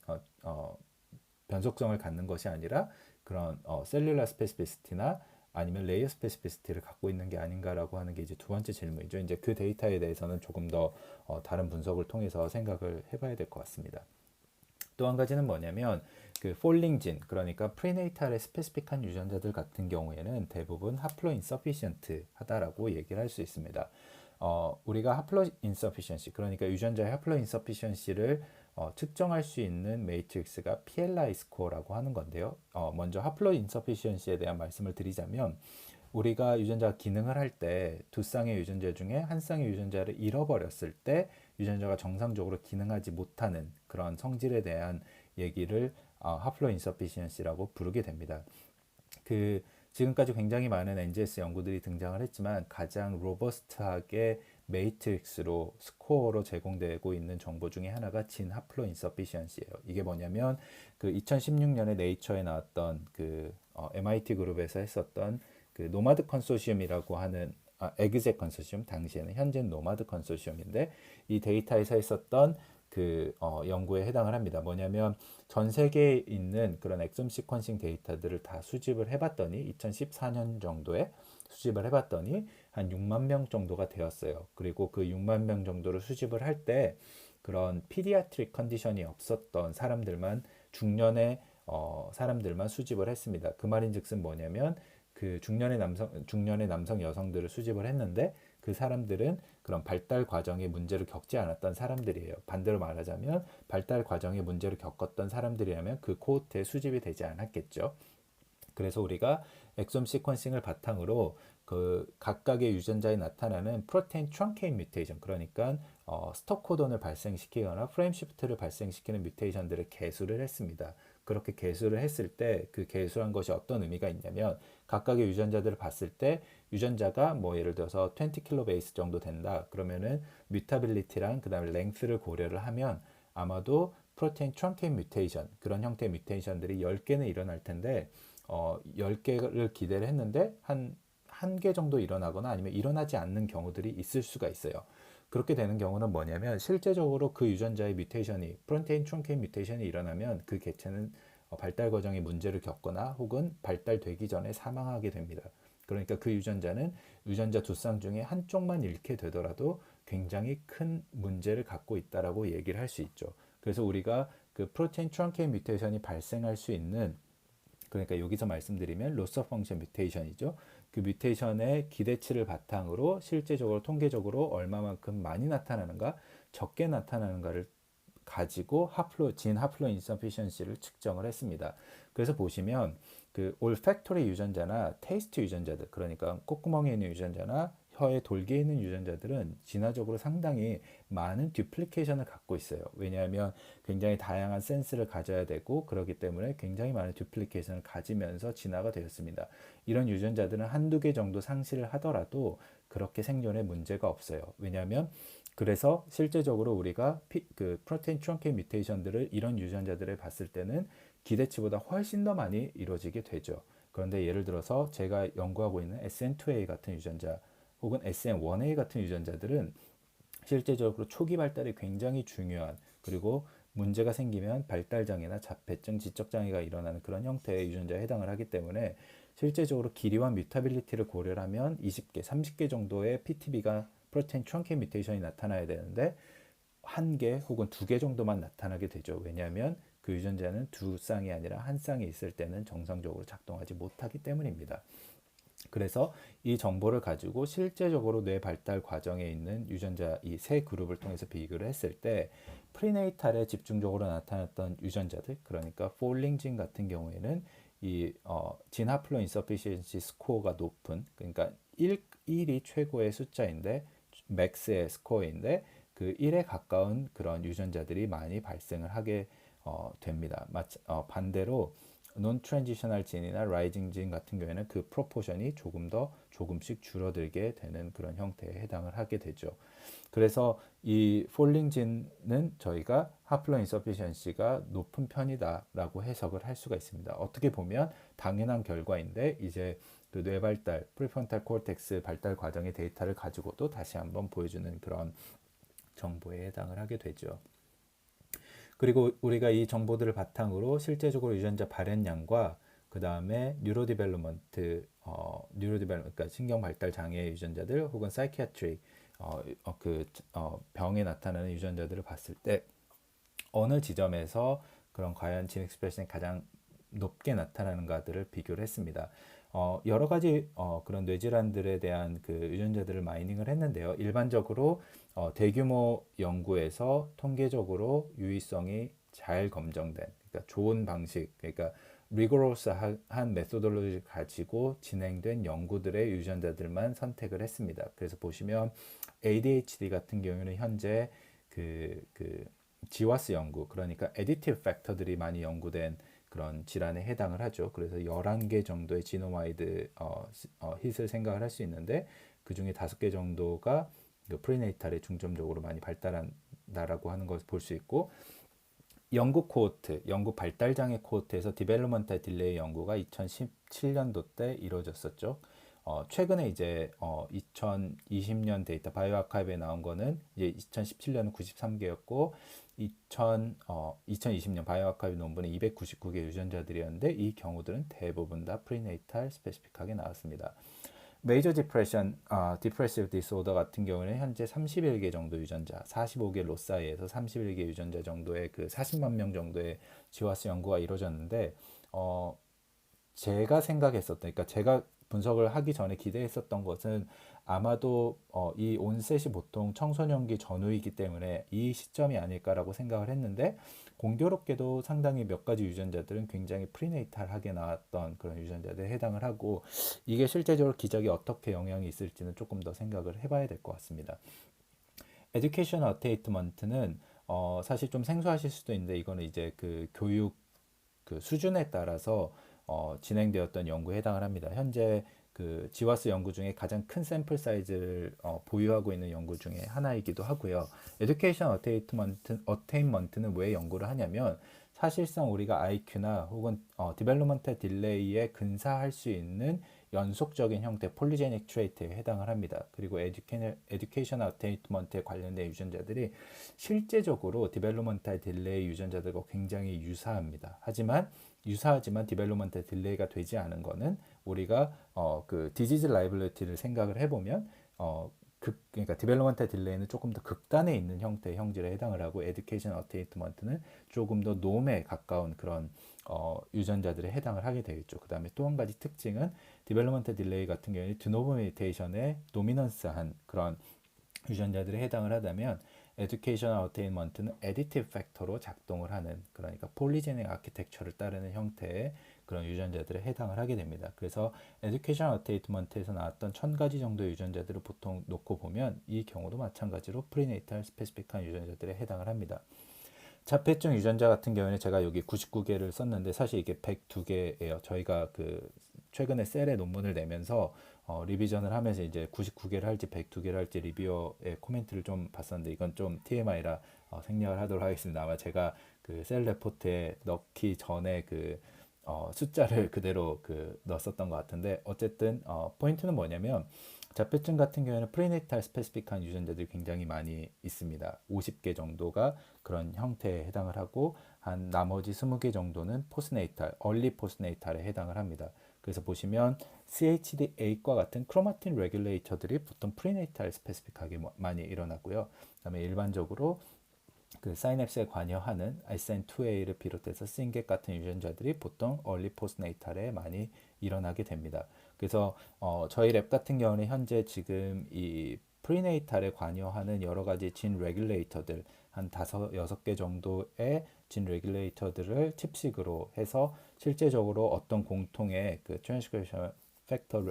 변속성을 갖는 것이 아니라 그런 셀룰라 스페시피시티나 아니면 레이어 스페시피시티를 갖고 있는 게 아닌가라고 하는 게 이제 두 번째 질문이죠. 이제 그 데이터에 대해서는 조금 더 다른 분석을 통해서 생각을 해봐야 될 것 같습니다. 또 한 가지는 뭐냐면, 그 폴링 진, 그러니까 프리네이탈에 스페시픽한 유전자들 같은 경우에는 대부분 하플로 인서피션트 하다라고 얘기를 할 수 있습니다. 우리가 하플로 인서피션시, 그러니까 유전자의 하플로 인서피션시를 측정할 수 있는 매트릭스가 PLI 스코어라고 하는 건데요. 먼저 하플로 인서피션시에 대한 말씀을 드리자면, 우리가 유전자 기능을 할 때 두 쌍의 유전자 중에 한 쌍의 유전자를 잃어버렸을 때 유전자가 정상적으로 기능하지 못하는 그런 성질에 대한 얘기를 하플로 인서피션시라고 부르게 됩니다. 그 지금까지 굉장히 많은 NGS 연구들이 등장을 했지만, 가장 로버스트하게 매트릭스로 스코어로 제공되고 있는 정보 중에 하나가 진 하플로 인서피션시예요. 이게 뭐냐면, 그 2016년에 네이처에 나왔던 그 MIT 그룹에서 했었던 그 노마드 컨소시엄이라고 하는 에그제 컨소시엄, 당시에는 현재는 노마드 컨소시엄인데, 이 데이터에서 했었던 그 연구에 해당을 합니다. 뭐냐면, 전 세계에 있는 그런 엑솜 시퀀싱 데이터들을 다 수집을 해봤더니 2014년 정도에 수집을 해봤더니 한 6만 명 정도가 되었어요. 그리고 그 6만 명 정도를 수집을 할 때 그런 피디아트릭 컨디션이 없었던 사람들만, 중년의 사람들만 수집을 했습니다. 그 말인즉슨 뭐냐면, 그 중년의 남성 여성들을 수집을 했는데, 그 사람들은 그런 발달 과정에 문제를 겪지 않았던 사람들이에요. 반대로 말하자면 발달 과정에 문제를 겪었던 사람들이라면 그 코호트에 수집이 되지 않았겠죠. 그래서 우리가 엑솜 시퀀싱을 바탕으로 그 각각의 유전자에 나타나는 프로테인 트렁케인 뮤테이션, 그러니까 스톱 코돈을 발생시키거나 프레임 시프트를 발생시키는 뮤테이션들을 개수를 했습니다. 그렇게 개수를 했을 때 그 개수한 것이 어떤 의미가 있냐면 각각의 유전자들을 봤을 때 유전자가 뭐 예를 들어서 20 킬로베이스 정도 된다. 그러면은 뮤타빌리티랑 그다음에 랭스를 고려를 하면 아마도 프로테인 트렁케인 뮤테이션, 그런 형태의 뮤테이션들이 10개는 일어날 텐데 10개를 기대를 했는데 한 개 정도 일어나거나 아니면 일어나지 않는 경우들이 있을 수가 있어요. 그렇게 되는 경우는 뭐냐면 실제적으로 그 유전자의 뮤테이션이 프로테인 트렁케인 뮤테이션이 일어나면 그 개체는 발달 과정에 문제를 겪거나 혹은 발달되기 전에 사망하게 됩니다. 그러니까 그 유전자는 유전자 두 쌍 중에 한쪽만 잃게 되더라도 굉장히 큰 문제를 갖고 있다라고 얘기를 할 수 있죠. 그래서 우리가 그 프로테인 트렁케인 뮤테이션이 발생할 수 있는, 그러니까 여기서 말씀드리면 로스 오브 펑션 뮤테이션이죠. 그 뮤테이션의 기대치를 바탕으로 실제적으로 통계적으로 얼마만큼 많이 나타나는가 적게 나타나는가를 가지고 진 하플로 인서피션시를 측정을 했습니다. 그래서 보시면 그 올팩토리 유전자나 테이스트 유전자들, 그러니까 콧구멍에 있는 유전자나 혀의 돌기에 있는 유전자들은 진화적으로 상당히 많은 듀플리케이션을 갖고 있어요. 왜냐하면 굉장히 다양한 센스를 가져야 되고 그렇기 때문에 굉장히 많은 듀플리케이션을 가지면서 진화가 되었습니다. 이런 유전자들은 한두 개 정도 상실을 하더라도 그렇게 생존에 문제가 없어요. 왜냐하면 그래서 실제적으로 우리가 그 프로테인 트렁케인 뮤테이션들을 이런 유전자들을 봤을 때는 기대치보다 훨씬 더 많이 이루어지게 되죠. 그런데 예를 들어서 제가 연구하고 있는 SN2A 같은 유전자 혹은 SN1A 같은 유전자들은 실제적으로 초기 발달이 굉장히 중요한, 그리고 문제가 생기면 발달장애나 자폐증, 지적장애가 일어나는 그런 형태의 유전자에 해당을 하기 때문에 실제적으로 길이와 뮤타빌리티를 고려를 하면 20개, 30개 정도의 PTB가 프로테인 트렁케인 뮤테이션이 나타나야 되는데 한 개 혹은 두 개 정도만 나타나게 되죠. 왜냐하면 그 유전자는 두 쌍이 아니라 한 쌍이 있을 때는 정상적으로 작동하지 못하기 때문입니다. 그래서 이 정보를 가지고 실제적으로 뇌 발달 과정에 있는 유전자 이 세 그룹을 통해서 비교를 했을 때 프리네이탈에 집중적으로 나타났던 유전자들, 그러니까 폴링진 같은 경우에는 진 하플로 인서피시엔시 스코어가 높은, 그러니까 1이 최고의 숫자인데 맥스의 스코어인데 그 1에 가까운 그런 유전자들이 많이 발생을 하게 됩니다. 반대로 논 트랜지셔널 진이나 라이징 진 같은 경우에는 그 프로포션이 조금씩 줄어들게 되는 그런 형태에 해당을 하게 되죠. 그래서 이 폴링 진은 저희가 하플로 인서피션시가 높은 편이다라고 해석을 할 수가 있습니다. 어떻게 보면 당연한 결과인데 이제 그 뇌발달, 프리프론탈 코르텍스 발달 과정의 데이터를 가지고도 다시 한번 보여주는 그런 정보에 해당을 하게 되죠. 그리고 우리가 이 정보들을 바탕으로 실제적으로 유전자 발현량과 그 다음에 그러니까 신경 발달 장애 유전자들 혹은 사이키아트릭 병에 나타나는 유전자들을 봤을 때 어느 지점에서 그런 과연 진 익스프레션이 가장 높게 나타나는가들을 비교를 했습니다. 여러 가지 그런 뇌질환들에 대한 그 유전자들을 마이닝을 했는데요. 일반적으로 대규모 연구에서 통계적으로 유의성이 잘 검증된, 그러니까 좋은 방식, 그러니까 리고러스한 메소돌로지를 가지고 진행된 연구들의 유전자들만 선택을 했습니다. 그래서 보시면 ADHD 같은 경우는 현재 그 GWAS 연구, 그러니까 애디티브 팩터들이 많이 연구된 그런 질환에 해당을 하죠. 그래서 11개 정도의 지노마이드 hit을 생각을 할 수 있는데 그 중에 5개 정도가 그 프리네이탈에 중점적으로 많이 발달한다라고 하는 것을 볼 수 있고, 영국 코호트, 영국 발달장애 코호트에서 디벨로먼탈 딜레이 연구가 2017년도 때 이루어졌었죠. 최근에 이제 2020년 데이터 바이오 아카이브에 나온 거는 이제 2017년은 93개였고 2020년 바이오 아카이브 논문은 299개 유전자들이었는데 이 경우들은 대부분 다 프리네이탈 스페시픽하게 나왔습니다. 메이저 디프레션, 디프레시브 디스오더 같은 경우는 현재 31개 정도 유전자, 45개 로사이에서 31개 유전자 정도의 그 40만 명 정도의 지와스 연구가 이루어졌는데 제가 생각했었던, 그러니까 제가 분석을 하기 전에 기대했었던 것은 아마도 이 온셋이 보통 청소년기 전후이기 때문에 이 시점이 아닐까라고 생각을 했는데 공교롭게도 상당히 몇 가지 유전자들은 굉장히 프리네이탈하게 나왔던 그런 유전자들에 해당을 하고 이게 실제적으로 기저귀에 어떻게 영향이 있을지는 조금 더 생각을 해봐야 될 것 같습니다. 에듀케이션 어테이트먼트는 사실 좀 생소하실 수도 있는데 이거는 이제 그 교육 그 수준에 따라서 진행되었던 연구에 해당을 합니다. 현재 그 지와스 연구 중에 가장 큰 샘플 사이즈를 보유하고 있는 연구 중에 하나이기도 하고요. 에듀케이션 어테인먼트는 왜 연구를 하냐면 사실상 우리가 IQ나 혹은 디벨롭먼트 딜레이에 근사할 수 있는 연속적인 형태 폴리제닉 트레이트에 해당을 합니다. 그리고 에듀케이션 어테인먼트에 관련된 유전자들이 실제적으로 디벨롭먼트 딜레이 유전자들과 굉장히 유사하지만 디벨롭먼트 딜레이가 되지 않은 거는 우리가 그 디지즈 라이빌리티를 생각을 해보면 그러니까 디벨롭먼트 딜레이는 조금 더 극단에 있는 형태의 형질에 해당을 하고 에듀케이션 어테인먼트는 조금 더 놈에 가까운 그런 유전자들에 해당을 하게 되겠죠. 그 다음에 또 한 가지 특징은 디벨롭먼트 딜레이 같은 경우에 드노브 뮤테이션에 도미넌스한 그런 유전자들에 해당을 하다면 에듀케이션 어테인먼트는 애디티브 팩터로 작동을 하는 그러니까 폴리제닉 아키텍처를 따르는 형태의 그런 유전자들에 해당을 하게 됩니다. 그래서 에듀케이션 어테인먼트에서 나왔던 1000가지 정도의 유전자들을 보통 놓고 보면 이 경우도 마찬가지로 프리네이탈 스페시픽한 유전자들에 해당을 합니다. 자폐증 유전자 같은 경우에는 제가 여기 99개를 썼는데 사실 이게 102개예요. 저희가 그 최근에 셀에 논문을 내면서 리비전을 하면서 이제 99개를 할지 102개를 할지 리뷰어의 코멘트를 좀 봤었는데 이건 좀 TMI라 생략을 하도록 하겠습니다. 아마 제가 그 셀 레포트에 넣기 전에 그 숫자를 그대로 그 넣었었던 것 같은데 어쨌든 포인트는 뭐냐면 자폐증 같은 경우에는 프리네이탈 스페시픽한 유전자들이 굉장히 많이 있습니다. 50개 정도가 그런 형태에 해당을 하고 한 나머지 20개 정도는 포스네이탈, 얼리 포스네이탈에 해당을 합니다. 그래서 보시면 CHD8과 같은 크로마틴 레귤레이터들이 보통 프리네이탈 스페시픽하게 많이 일어나고요. 그다음에 일반적으로 그 사이냅스에 관여하는 SN2A를 비롯해서 싱겟 같은 유전자들이 보통 얼리 포스네이탈에 많이 일어나게 됩니다. 그래서 저희 랩 같은 경우는 현재 지금 이 프리네이탈에 관여하는 여러 가지 진 레귤레이터들 한 5-6개 정도의 진 레귤레이터들을 칩식으로 해서 실제적으로 어떤 공통의 그 트랜스크리션 팩터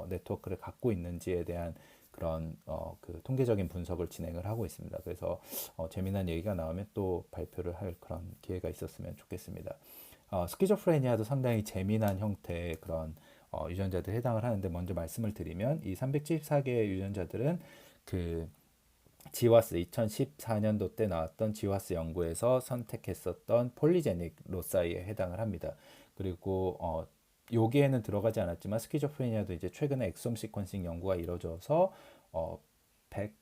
네트워크를 갖고 있는지에 대한 그런 그 통계적인 분석을 진행을 하고 있습니다. 그래서 재미난 얘기가 나오면 또 발표를 할 그런 기회가 있었으면 좋겠습니다. 스키조프레니아도 상당히 재미난 형태의 그런 유전자들에 해당을 하는데 먼저 말씀을 드리면 이 374개의 유전자들은 그 지와스 2014년도 때 나왔던 지와스 연구에서 선택했었던 폴리제닉 로사이에 해당을 합니다. 그리고 여기에는 들어가지 않았지만 스키조프레니아도 이제 최근에 엑솜 시퀀싱 연구가 이루어져서 100,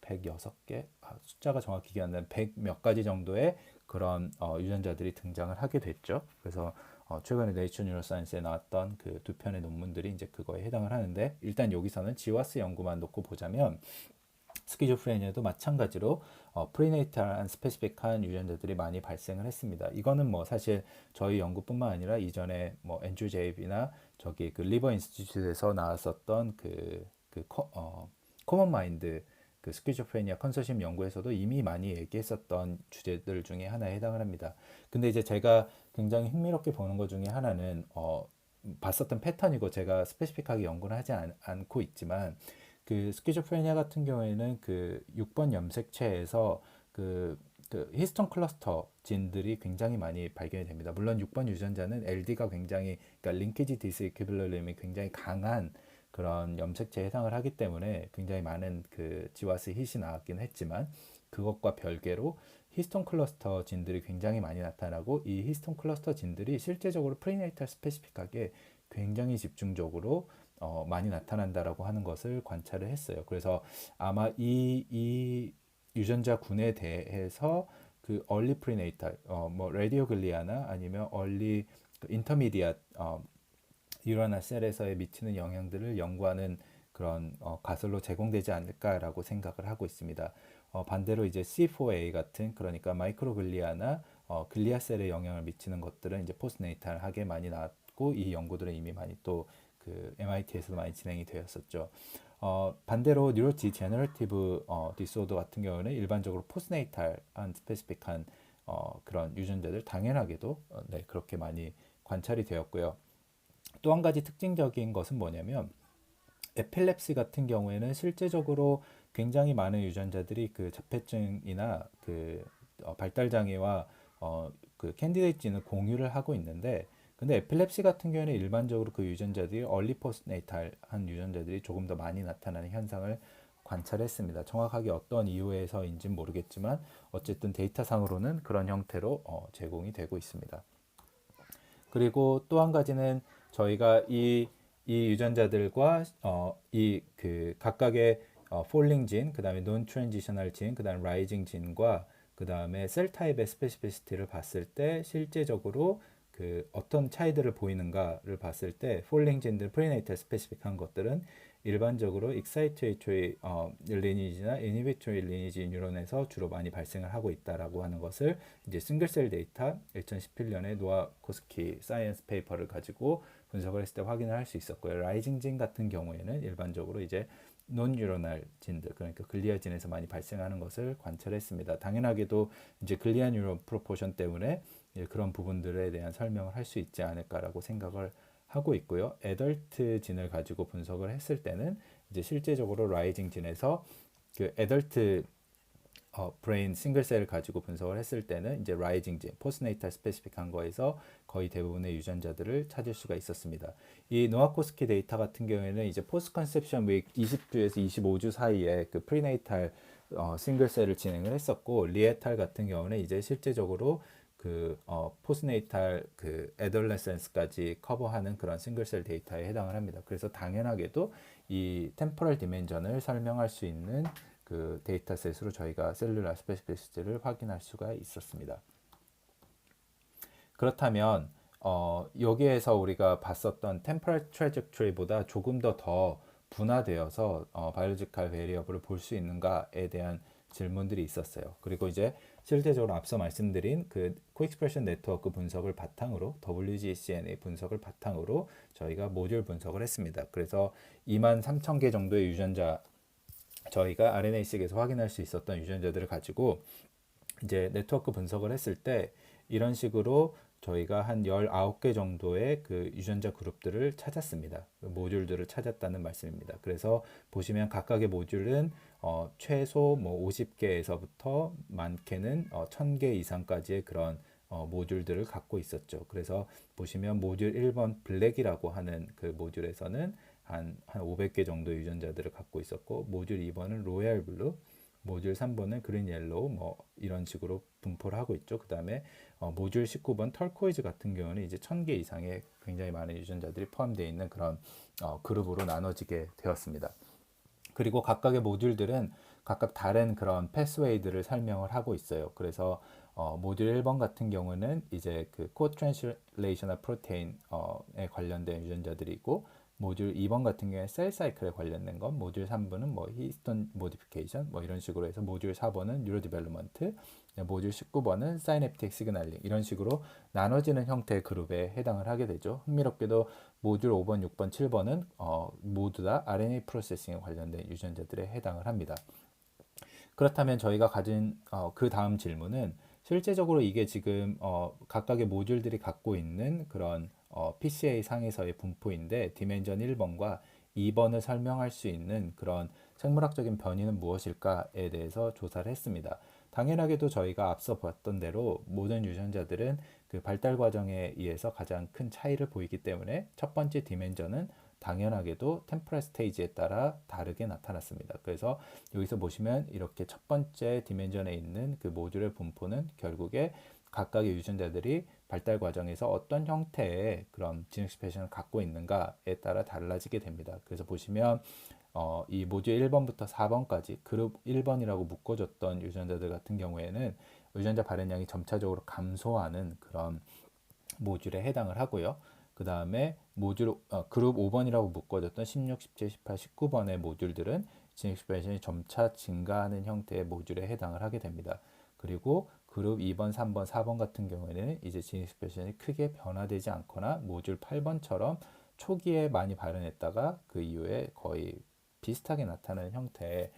106개 숫자가 정확히 기억 안 나는 100 몇 가지 정도의 그런 유전자들이 등장을 하게 됐죠. 그래서 최근에 네이처 뉴로사이언스에 나왔던 그 두 편의 논문들이 이제 그거에 해당을 하는데 일단 여기서는 지와스 연구만 놓고 보자면 스키조프레니아도 마찬가지로 프리네이탈한 스페시픽한 유전자들이 많이 발생을 했습니다. 이거는 뭐 사실 저희 연구뿐만 아니라 이전에 뭐 앤드류 제이비나 저기 그 리버 인스티튜트에서 나왔었던 코먼 마인드 그 스키조프레니아 컨소시엄 연구에서도 이미 많이 얘기했었던 주제들 중에 하나에 해당을 합니다. 근데 이제 제가 굉장히 흥미롭게 보는 것 중에 하나는 봤었던 패턴이고 제가 스페시픽하게 연구를 하지 않고 있지만 그 스키조프레니아 같은 경우에는 그 6번 염색체에서 그 히스톤 클러스터 진들이 굉장히 많이 발견이 됩니다. 물론 6번 유전자는 LD가 굉장히 그러니까 링키지 디스이퀴블리즘이 굉장히 강한 그런 염색체에 해당을 하기 때문에 굉장히 많은 그 지와스 hit이 나왔긴 했지만 그것과 별개로 히스톤 클러스터 진들이 굉장히 많이 나타나고 이 히스톤 클러스터 진들이 실제적으로 프리네이탈 스페시픽하게 굉장히 집중적으로 많이 나타난다라고 하는 것을 관찰을 했어요. 그래서 아마 이 유전자군에 대해서 그 얼리 프리네이탈 뭐 라디오글리아나 아니면 얼리 인터미디엇 뉴런화 셀에서의 미치는 영향들을 연구하는 그런 가설로 제공되지 않을까라고 생각을 하고 있습니다. 반대로 이제 C4A 같은 그러니까 마이크로글리아나 글리아셀에 영향을 미치는 것들은 이제 포스네이탈하게 많이 나왔고 이 연구들은 이미 많이 또 그 MIT에서도 많이 진행이 되었었죠. 반대로 뉴로디제너러티브 디소더 같은 경우는 일반적으로 포스네이탈한 스페시픽한 그런 유전자들 당연하게도 네, 그렇게 많이 관찰이 되었고요. 또 한 가지 특징적인 것은 뭐냐면 에필lep시 같은 경우에는 실제적으로 굉장히 많은 유전자들이 그 자폐증이나 그 발달 장애와 그 캔디데이트 진을 공유를 하고 있는데, 근데 에필lep시 같은 경우에는 일반적으로 그 유전자들이 얼리 포스네이탈한 유전자들이 조금 더 많이 나타나는 현상을 관찰했습니다. 정확하게 어떤 이유에서인지는 모르겠지만 어쨌든 데이터상으로는 그런 형태로 제공이 되고 있습니다. 그리고 또 한 가지는 저희가 이 유전자들과 이 그 각각의 폴링 진, 그다음에 논 트랜지셔널 진, 그다음 라이징 진과 그다음에 셀 타입의 스페시피시티를 봤을 때 실제적으로 그 어떤 차이들을 보이는가를 봤을 때 폴링 진들 프리네이탈 스페시픽한 것들은 일반적으로 익사이토리 리니지나 이니비토리 리니지 뉴런에서 주로 많이 발생을 하고 있다라고 하는 것을 이제 싱글셀 데이터 2017년에 노아코스키 사이언스 페이퍼를 가지고 분석을 했을 때 확인을 할 수 있었고요. 라이징 진 같은 경우에는 일반적으로 이제 논 뉴로날 진들, 그러니까 글리아 진에서 많이 발생하는 것을 관찰했습니다. 당연하게도 이제 글리아 뉴런 프로포션 때문에 그런 부분들에 대한 설명을 할 수 있지 않을까라고 생각을 하고 있고요. 애덜트 진을 가지고 분석을 했을 때는 이제 실제적으로 라이징 진에서 그 애덜트 브레인 싱글셀을 가지고 분석을 했을 때는 이제 라이징 진, 포스네이탈 스페시픽한 거에서 거의 대부분의 유전자들을 찾을 수가 있었습니다. 이 노아코스키 데이터 같은 경우에는 이제 포스트 컨셉션 윅 20주에서 25주 사이에 그 프리네이탈 싱글셀을 진행을 했었고, 리에탈 같은 경우는 이제 실제적으로 그 포스네이탈 그 애덜레센스까지 커버하는 그런 싱글셀 데이터에 해당을 합니다. 그래서 당연하게도 이 템포럴 디멘전을 설명할 수 있는 그 데이터셋으로 저희가 셀룰라 스페시피시티를 확인할 수가 있었습니다. 그렇다면 여기에서 우리가 봤었던 템포럴 트래젝토리보다 조금 더 분화되어서 바이올로지컬 베리어블을 볼 수 있는가에 대한 질문들이 있었어요. 그리고 이제 실제적으로 앞서 말씀드린 그 코익스프레션 네트워크 분석을 바탕으로 WGCNA 분석을 바탕으로 저희가 모듈 분석을 했습니다. 그래서 23,000개 정도의 유전자, 저희가 RNA-seq에서 확인할 수 있었던 유전자들을 가지고 이제 네트워크 분석을 했을 때 이런 식으로 저희가 한 19개 정도의 그 유전자 그룹들을 찾았습니다. 그 모듈들을 찾았다는 말씀입니다. 그래서 보시면 각각의 모듈은 최소 뭐 50개에서부터 많게는 1000개 이상까지의 그런 모듈들을 갖고 있었죠. 그래서 보시면 모듈 1번 블랙이라고 하는 그 모듈에서는 한 500개 정도의 유전자들을 갖고 있었고, 모듈 2번은 로얄 블루, 모듈 3번은 그린 옐로우, 뭐 이런 식으로 분포를 하고 있죠. 그 다음에 모듈 19번 털코이즈 같은 경우는 이제 1000개 이상의 굉장히 많은 유전자들이 포함되어 있는 그런 그룹으로 나눠지게 되었습니다. 그리고 각각의 모듈들은 각각 다른 그런 패스웨이들을 설명을 하고 있어요. 그래서 모듈 1번 같은 경우는 이제 그 코트랜슬레이셔널 프로테인에 관련된 유전자들이 고, 모듈 2번 같은 경우에 셀 사이클에 관련된 것, 모듈 3번은 뭐 히스톤 모디피케이션 뭐 이런 식으로 해서, 모듈 4번은 뉴로 디벨롭먼트, 모듓 19번은 사이냅틱 시그널링, 이런 식으로 나눠지는 형태의 그룹에 해당을 하게 되죠. 흥미롭게도 모듈 5번, 6번, 7번은 모두 다 RNA 프로세싱에 관련된 유전자들에 해당을 합니다. 그렇다면 저희가 가진 그 다음 질문은 실제적으로 이게 지금 각각의 모듈들이 갖고 있는 그런 PCA 상에서의 분포인데, 디멘전 1번과 2번을 설명할 수 있는 그런 생물학적인 변이는 무엇일까에 대해서 조사를 했습니다. 당연하게도 저희가 앞서 봤던 대로 모든 유전자들은 그 발달 과정에 의해서 가장 큰 차이를 보이기 때문에 첫 번째 디멘전은 당연하게도 템포럴 스테이지에 따라 다르게 나타났습니다. 그래서 여기서 보시면 이렇게 첫 번째 디멘전에 있는 그 모듈의 분포는 결국에 각각의 유전자들이 발달 과정에서 어떤 형태의 그런 지능 패션을 갖고 있는가에 따라 달라지게 됩니다. 그래서 보시면 이 모듈 1번부터 4번까지 그룹 1번이라고 묶어줬던 유전자들 같은 경우에는 유전자 발현량이 점차적으로 감소하는 그런 모듈에 해당을 하고요. 그 다음에 모듈 그룹 5번이라고 묶어졌던 16, 17, 18, 19번의 모듈들은 지능 익스프레션이 점차 증가하는 형태의 모듈에 해당을 하게 됩니다. 그리고 그룹 2번, 3번, 4번 같은 경우에는 이제 지능 익스프레션이 크게 변화되지 않거나 모듈 8번처럼 초기에 많이 발현했다가 그 이후에 거의 비슷하게 나타나는 형태의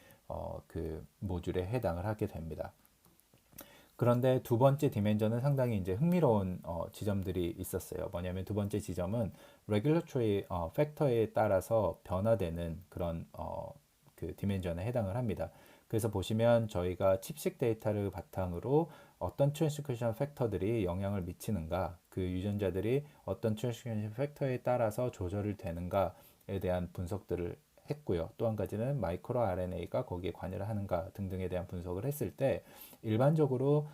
그 모듈에 해당을 하게 됩니다. 그런데 두 번째 디멘전은 상당히 이제 흥미로운 지점들이 있었어요. 뭐냐면 두 번째 지점은 레귤러토리 팩터에 따라서 변화되는 그런 그 디멘전에 해당을 합니다. 그래서 보시면 저희가 칩식 데이터를 바탕으로 어떤 트랜스크리션 팩터들이 영향을 미치는가, 그 유전자들이 어떤 트랜스크리션 팩터에 따라서 조절이 되는가에 대한 분석들을 했고요. 또 한 가지는 마이크로 RNA가 거기에 관여를 하는가 등등에 대한 분석을 했을 때 일반적으로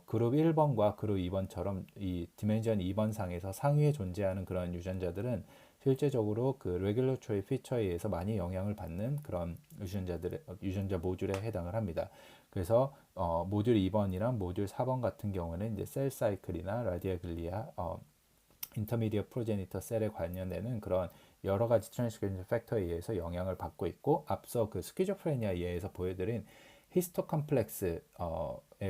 그룹 1번과 그룹 2번처럼 이 디멘전 2번 상에서 상위에 존재하는 그런 유전자들은 실제적으로 그 레귤러토리 피처에 의해서 많이 영향을 받는 그런 유전자 모듈에 해당을 합니다. 그래서 모듈 2번이랑 모듈 4번 같은 경우는 이제 셀 사이클이나 라디아글리아 인터미디어 프로제니터 셀에 관련되는 그런 여러 가지 트랜스크리션 팩터에 의해서 영향을 받고 있고, 앞서 그 스키조프레니아에 의해서 보여드린 히스토 컴플렉스에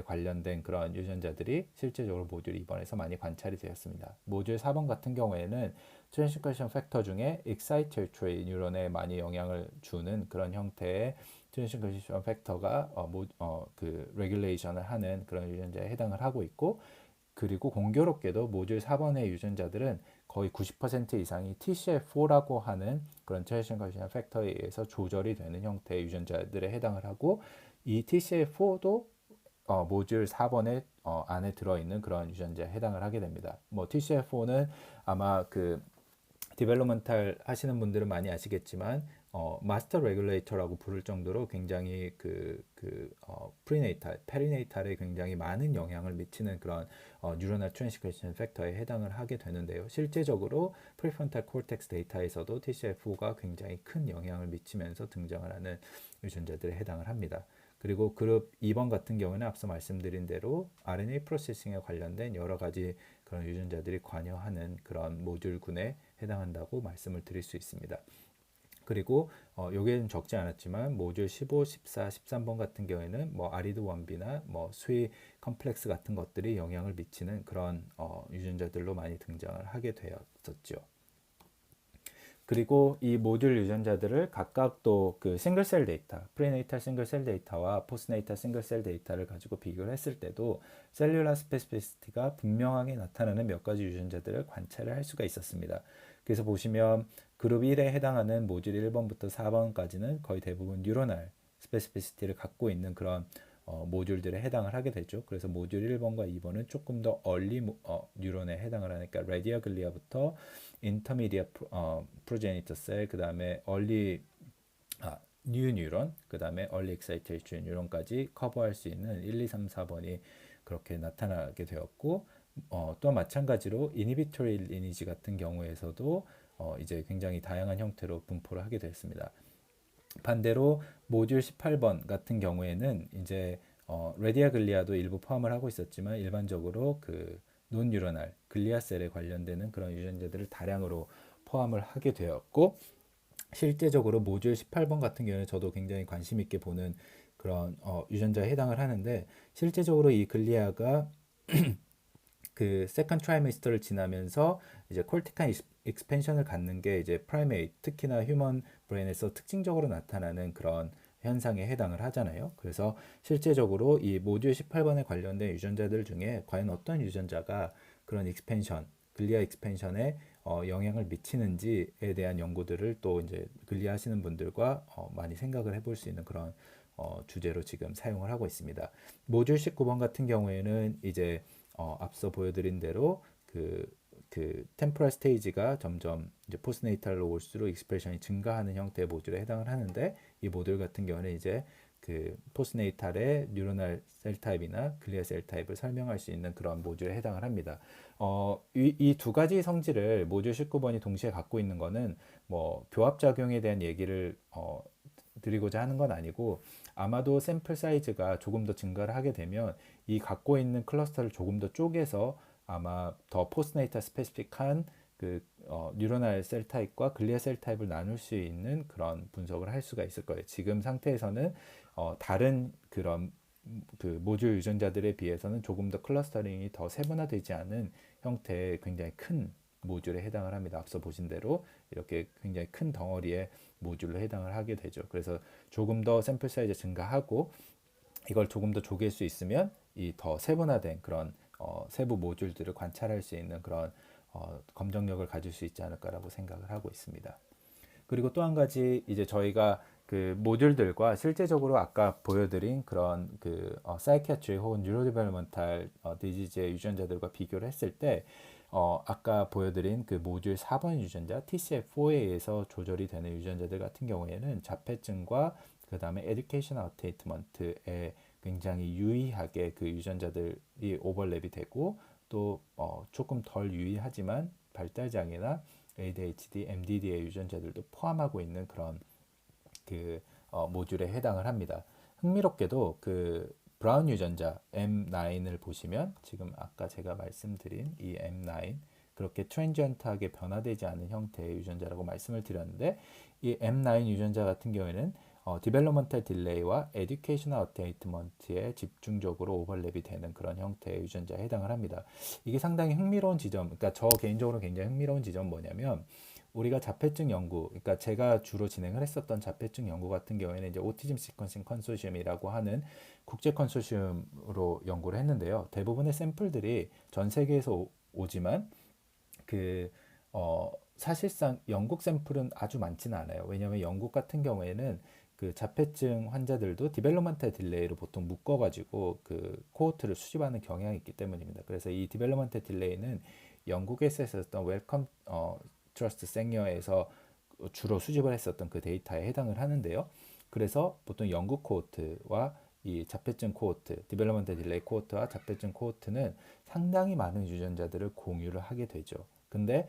관련된 그런 유전자들이 실제적으로 모듈 2번에서 많이 관찰이 되었습니다. 모듈 4번 같은 경우에는 트랜스크리션 팩터 중에 excitatory 뉴런에 많이 영향을 주는 그런 형태의 트랜스크리션 팩터가 그 레귤레이션을 하는 그런 유전자에 해당을 하고 있고, 그리고 공교롭게도 모듈 4번의 유전자들은 거의 90% 이상이 TCF4라고 하는 그런 트랜스크리션 팩터에 의해서 조절이 되는 형태의 유전자들에 해당을 하고, 이 TCF4도 모듈 4번에 안에 들어있는 그런 유전자에 해당을 하게 됩니다. 뭐 TCF4는 아마 그 디벨롭먼탈 하시는 분들은 많이 아시겠지만 마스터 레귤레이터라고 부를 정도로 굉장히 프리네이탈, 페리네이탈에 굉장히 많은 영향을 미치는 그런 뉴로널 트랜스크리션 팩터에 해당을 하게 되는데요. 실제적으로 프리프론탈 코텍스 데이터에서도 TCF4가 굉장히 큰 영향을 미치면서 등장을 하는 유전자들에 해당을 합니다. 그리고 그룹 2번 같은 경우는 앞서 말씀드린 대로 RNA 프로세싱에 관련된 여러 가지 그런 유전자들이 관여하는 그런 모듈군에 해당한다고 말씀을 드릴 수 있습니다. 그리고 여기에는 적지 않았지만 모듈 15, 14, 13번 같은 경우에는 뭐 아리드 1B나 뭐 스위 컴플렉스 같은 것들이 영향을 미치는 그런 유전자들로 많이 등장을 하게 되었었죠. 그리고 이 모듈 유전자들을 각각 또 그 싱글셀 데이터, 프리네이탈 싱글셀 데이터와 포스네이탈 싱글셀 데이터를 가지고 비교를 했을 때도 셀룰라 스페시피시티가 분명하게 나타나는 몇 가지 유전자들을 관찰을 할 수가 있었습니다. 그래서 보시면 그룹 1에 해당하는 모듈 1번부터 4번까지는 거의 대부분 뉴로날 스페시피시티를 갖고 있는 그런 모듈들에 해당을 하게 되죠. 그래서 모듈 1번과 2번은 조금 더 얼리 뉴런에 해당을 하니까 라디아글리아부터 인터미디어 프로제니터 셀, 그 다음에 얼리 뉴 뉴런, 그 다음에 얼리 엑사이테이션 뉴런까지 커버할 수 있는 1, 2, 3, 4번이 그렇게 나타나게 되었고, 또 마찬가지로 이니비토리 리니지 같은 경우에서도 이제 굉장히 다양한 형태로 분포를 하게 됐습니다. 반대로 모듈 18번 같은 경우에는 이제 레디아글리아도 일부 포함을 하고 있었지만 일반적으로 그 논뉴로날 글리아셀에 관련되는 그런 유전자들을 다량으로 포함을 하게 되었고, 실제적으로 모듈 18번 같은 경우는 저도 굉장히 관심 있게 보는 그런 유전자에 해당을 하는데, 실제적으로 이 글리아가 그 세컨드 트라이메스터를 지나면서 이제 콜티칸 익스펜션을 갖는 게 이제 프라이메이트, 특히나 휴먼 브레인에서 특징적으로 나타나는 그런 현상에 해당을 하잖아요. 그래서 실제적으로 이 모듈 18번에 관련된 유전자들 중에 과연 어떤 유전자가 그런 익스펜션, 글리아 익스펜션에 영향을 미치는지에 대한 연구들을 또 이제 글리아 하시는 분들과 많이 생각을 해볼 수 있는 그런 주제로 지금 사용을 하고 있습니다. 모듈 19번 같은 경우에는 이제 앞서 보여드린 대로 그 템포럴 스테이지가 점점 이제 포스네이탈로 올수록 익스프레션이 증가하는 형태의 모듈에 해당을 하는데, 이 모듈 같은 경우는 이제 그 포스네이탈의 뉴로널 셀 타입이나 글리아 셀 타입을 설명할 수 있는 그런 모듈에 해당을 합니다. 이 두 가지 성질을 모듈 19번이 동시에 갖고 있는 거는 뭐 교합 작용에 대한 얘기를 드리고자 하는 건 아니고, 아마도 샘플 사이즈가 조금 더 증가를 하게 되면 이 갖고 있는 클러스터를 조금 더 쪼개서 아마 더 포스네이탈 스페시픽한 그 뉴로날 셀 타입과 글리아 셀 타입을 나눌 수 있는 그런 분석을 할 수가 있을 거예요. 지금 상태에서는 다른 그런 그 모듈 유전자들에 비해서는 조금 더 클러스터링이 더 세분화되지 않은 형태의 굉장히 큰 모듈에 해당을 합니다. 앞서 보신 대로 이렇게 굉장히 큰 덩어리의 모듈로 해당을 하게 되죠. 그래서 조금 더 샘플 사이즈 증가하고 이걸 조금 더 조갤 수 있으면 이 더 세분화된 그런 세부 모듈들을 관찰할 수 있는 그런 검정력을 가질 수 있지 않을까라고 생각을 하고 있습니다. 그리고 또 한 가지 이제 저희가 그 모듈들과 실제적으로 아까 보여드린 그런 그 사이키아트리 혹은 뉴로디벨롭먼탈 디지즈의 유전자들과 비교를 했을 때 아까 보여드린 그 모듈 4번 유전자 TCF4A에서 조절이 되는 유전자들 같은 경우에는 자폐증과 그 다음에 에듀케이션 어테이트먼트에 굉장히 유의하게 그 유전자들이 오버랩이 되고 또 조금 덜 유의하지만 발달장애나 ADHD, MDD의 유전자들도 포함하고 있는 그런 그 모듈에 해당을 합니다. 흥미롭게도 그 브라운 유전자 M9을 보시면 지금 아까 제가 말씀드린 이 M9 그렇게 트랜지언트하게 변화되지 않은 형태의 유전자라고 말씀을 드렸는데 이 M9 유전자 같은 경우에는 디벨롭먼탈 딜레이와 에듀케이셔널 어테이트먼트에 집중적으로 오버랩이 되는 그런 형태의 유전자에 해당을 합니다. 이게 상당히 흥미로운 지점, 그러니까 저 개인적으로 굉장히 흥미로운 지점은 뭐냐면 우리가 자폐증 연구, 그러니까 제가 주로 진행을 했었던 자폐증 연구 같은 경우에는 이제 오티즘 시퀀싱 컨소시엄이라고 하는 국제 컨소시엄으로 연구를 했는데요. 대부분의 샘플들이 전 세계에서 오지만 그 사실상 영국 샘플은 아주 많지는 않아요. 왜냐하면 영국 같은 경우에는 그 자폐증 환자들도 디벨롭먼탈 딜레이로 보통 묶어가지고 그 코호트를 수집하는 경향이 있기 때문입니다. 그래서 이 디벨롭먼탈 딜레이는 영국에서 했었던 웰컴 트러스트 생여에서 주로 수집을 했었던 그 데이터에 해당을 하는데요. 그래서 보통 영국 코호트와 이 자폐증 코호트, 디벨롭먼탈 딜레이 코호트와 자폐증 코호트는 상당히 많은 유전자들을 공유를 하게 되죠. 근데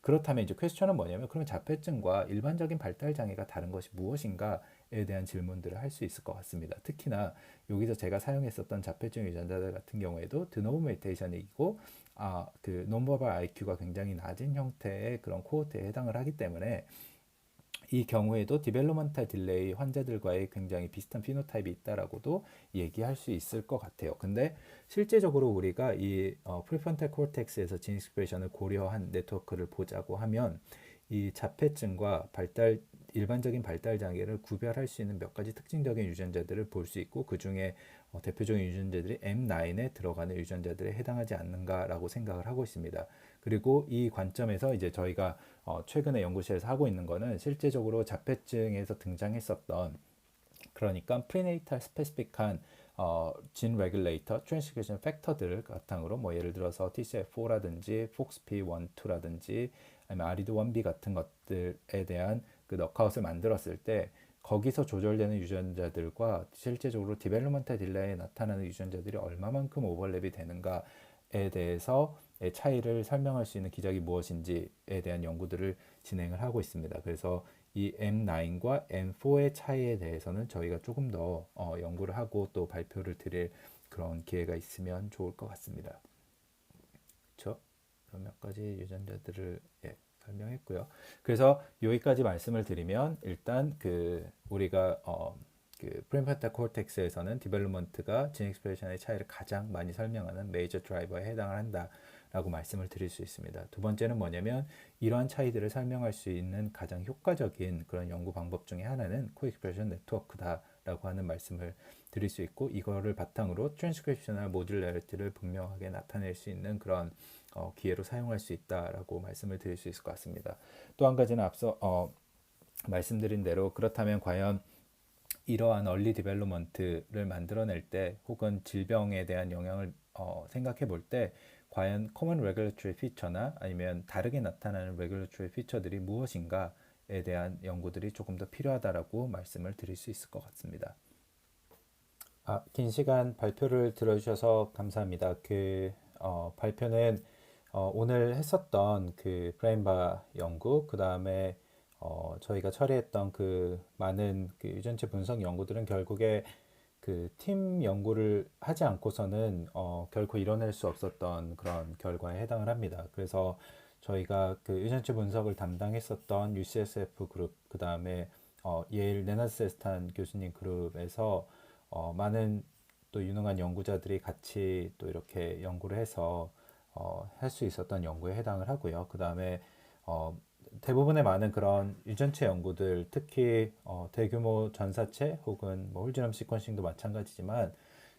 그렇다면 이제 퀘스천은 뭐냐면 그러면 자폐증과 일반적인 발달 장애가 다른 것이 무엇인가에 대한 질문들을 할 수 있을 것 같습니다. 특히나 여기서 제가 사용했었던 자폐증 유전자들 같은 경우에도 드노브 뮤테이션이고 그 논버벌 IQ가 굉장히 낮은 형태의 그런 코호트에 해당을 하기 때문에 이 경우에도 디벨롭먼탈 딜레이 환자들과의 굉장히 비슷한 피노타입이 있다라고도 얘기할 수 있을 것 같아요. 근데 실제적으로 우리가 이 프리프론탈 코르텍스에서 진 익스프레션을 고려한 네트워크를 보자고 하면 이 자폐증과 일반적인 발달 장애를 구별할 수 있는 몇 가지 특징적인 유전자들을 볼 수 있고 그 중에 대표적인 유전자들이 M9에 들어가는 유전자들에 해당하지 않는가라고 생각을 하고 있습니다. 그리고 이 관점에서 이제 저희가 최근에 연구실에서 하고 있는 거는 실제적으로 자폐증에서 등장했었던 그러니까 프리네이탈 스페시픽한 진 레귤레이터, 트랜스크리션 팩터들을 바탕으로 뭐 예를 들어서 TCF4라든지 FOXP1, 2라든지 아니면 ARID1B 같은 것들에 대한 그 넉아웃을 만들었을 때 거기서 조절되는 유전자들과 실제적으로 디벨롭먼탈 딜레이에 나타나는 유전자들이 얼마만큼 오버랩이 되는가에 대해서 차이를 설명할 수 있는 기작이 무엇인지에 대한 연구들을 진행을 하고 있습니다. 그래서 이 M9과 M4의 차이에 대해서는 저희가 조금 더 연구를 하고 또 발표를 드릴 그런 기회가 있으면 좋을 것 같습니다. 그렇죠? 몇 가지 유전자들을 설명했고요. 그래서 여기까지 말씀을 드리면 일단 그 우리가 그 프리프론탈 코르텍스에서는 디벨롭먼트가 진 익스프레션의 차이를 가장 많이 설명하는 메이저 드라이버에 해당을 한다라고 말씀을 드릴 수 있습니다. 두 번째는 뭐냐면 이러한 차이들을 설명할 수 있는 가장 효과적인 그런 연구 방법 중에 하나는 코익스프레션 네트워크다라고 하는 말씀을 드릴 수 있고 이거를 바탕으로 트랜스크립셔널 모듈러리티를 분명하게 나타낼 수 있는 그런 기회로 사용할 수 있다라고 말씀을 드릴 수 있을 것 같습니다. 또 한 가지는 앞서 말씀드린 대로 그렇다면 과연 이러한 얼리 디벨롭먼트를 만들어낼 때 혹은 질병에 대한 영향을 생각해 볼 때 과연 커먼 레귤레토리 피처나 아니면 다르게 나타나는 레귤레토리 피처들이 무엇인가에 대한 연구들이 조금 더 필요하다라고 말씀을 드릴 수 있을 것 같습니다. 긴 시간 발표를 들어주셔서 감사합니다. 발표는 오늘 했었던 그 브레인바 연구, 그 다음에 저희가 처리했던 그 많은 그 유전체 분석 연구들은 결국에 그 팀 연구를 하지 않고서는 결코 이뤄낼 수 없었던 그런 결과에 해당을 합니다. 그래서 저희가 그 유전체 분석을 담당했었던 UCSF 그룹, 그 다음에 예일 네나세스탄 교수님 그룹에서 많은 또 유능한 연구자들이 같이 또 이렇게 연구를 해서 할 수 있었던 연구에 해당을 하고요. 그 다음에 대부분의 많은 그런 유전체 연구들, 특히 대규모 전사체 혹은 뭐 홀지넘 시퀀싱도 마찬가지지만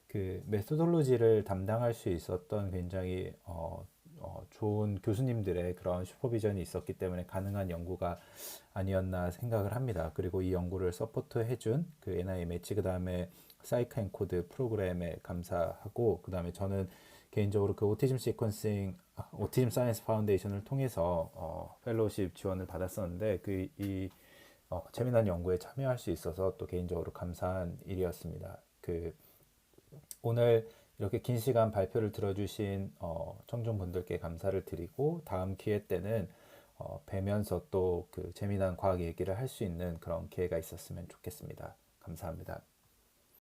그 메소돌로지를 담당할 수 있었던 굉장히 좋은 교수님들의 그런 슈퍼비전이 있었기 때문에 가능한 연구가 아니었나 생각을 합니다. 그리고 이 연구를 서포트 해준 그 NIMH 그 다음에 사이크 앤코드 프로그램에 감사하고 그 다음에 저는 개인적으로 그 오티즘 시퀀싱 오티즘 사이언스 파운데이션을 통해서 펠로우십 지원을 받았었는데 이 재미난 연구에 참여할 수 있어서 또 개인적으로 감사한 일이었습니다. 오늘 이렇게 긴 시간 발표를 들어주신 청중분들께 감사를 드리고 다음 기회 때는 뵈면서 또 그 재미난 과학 얘기를 할 수 있는 그런 기회가 있었으면 좋겠습니다. 감사합니다.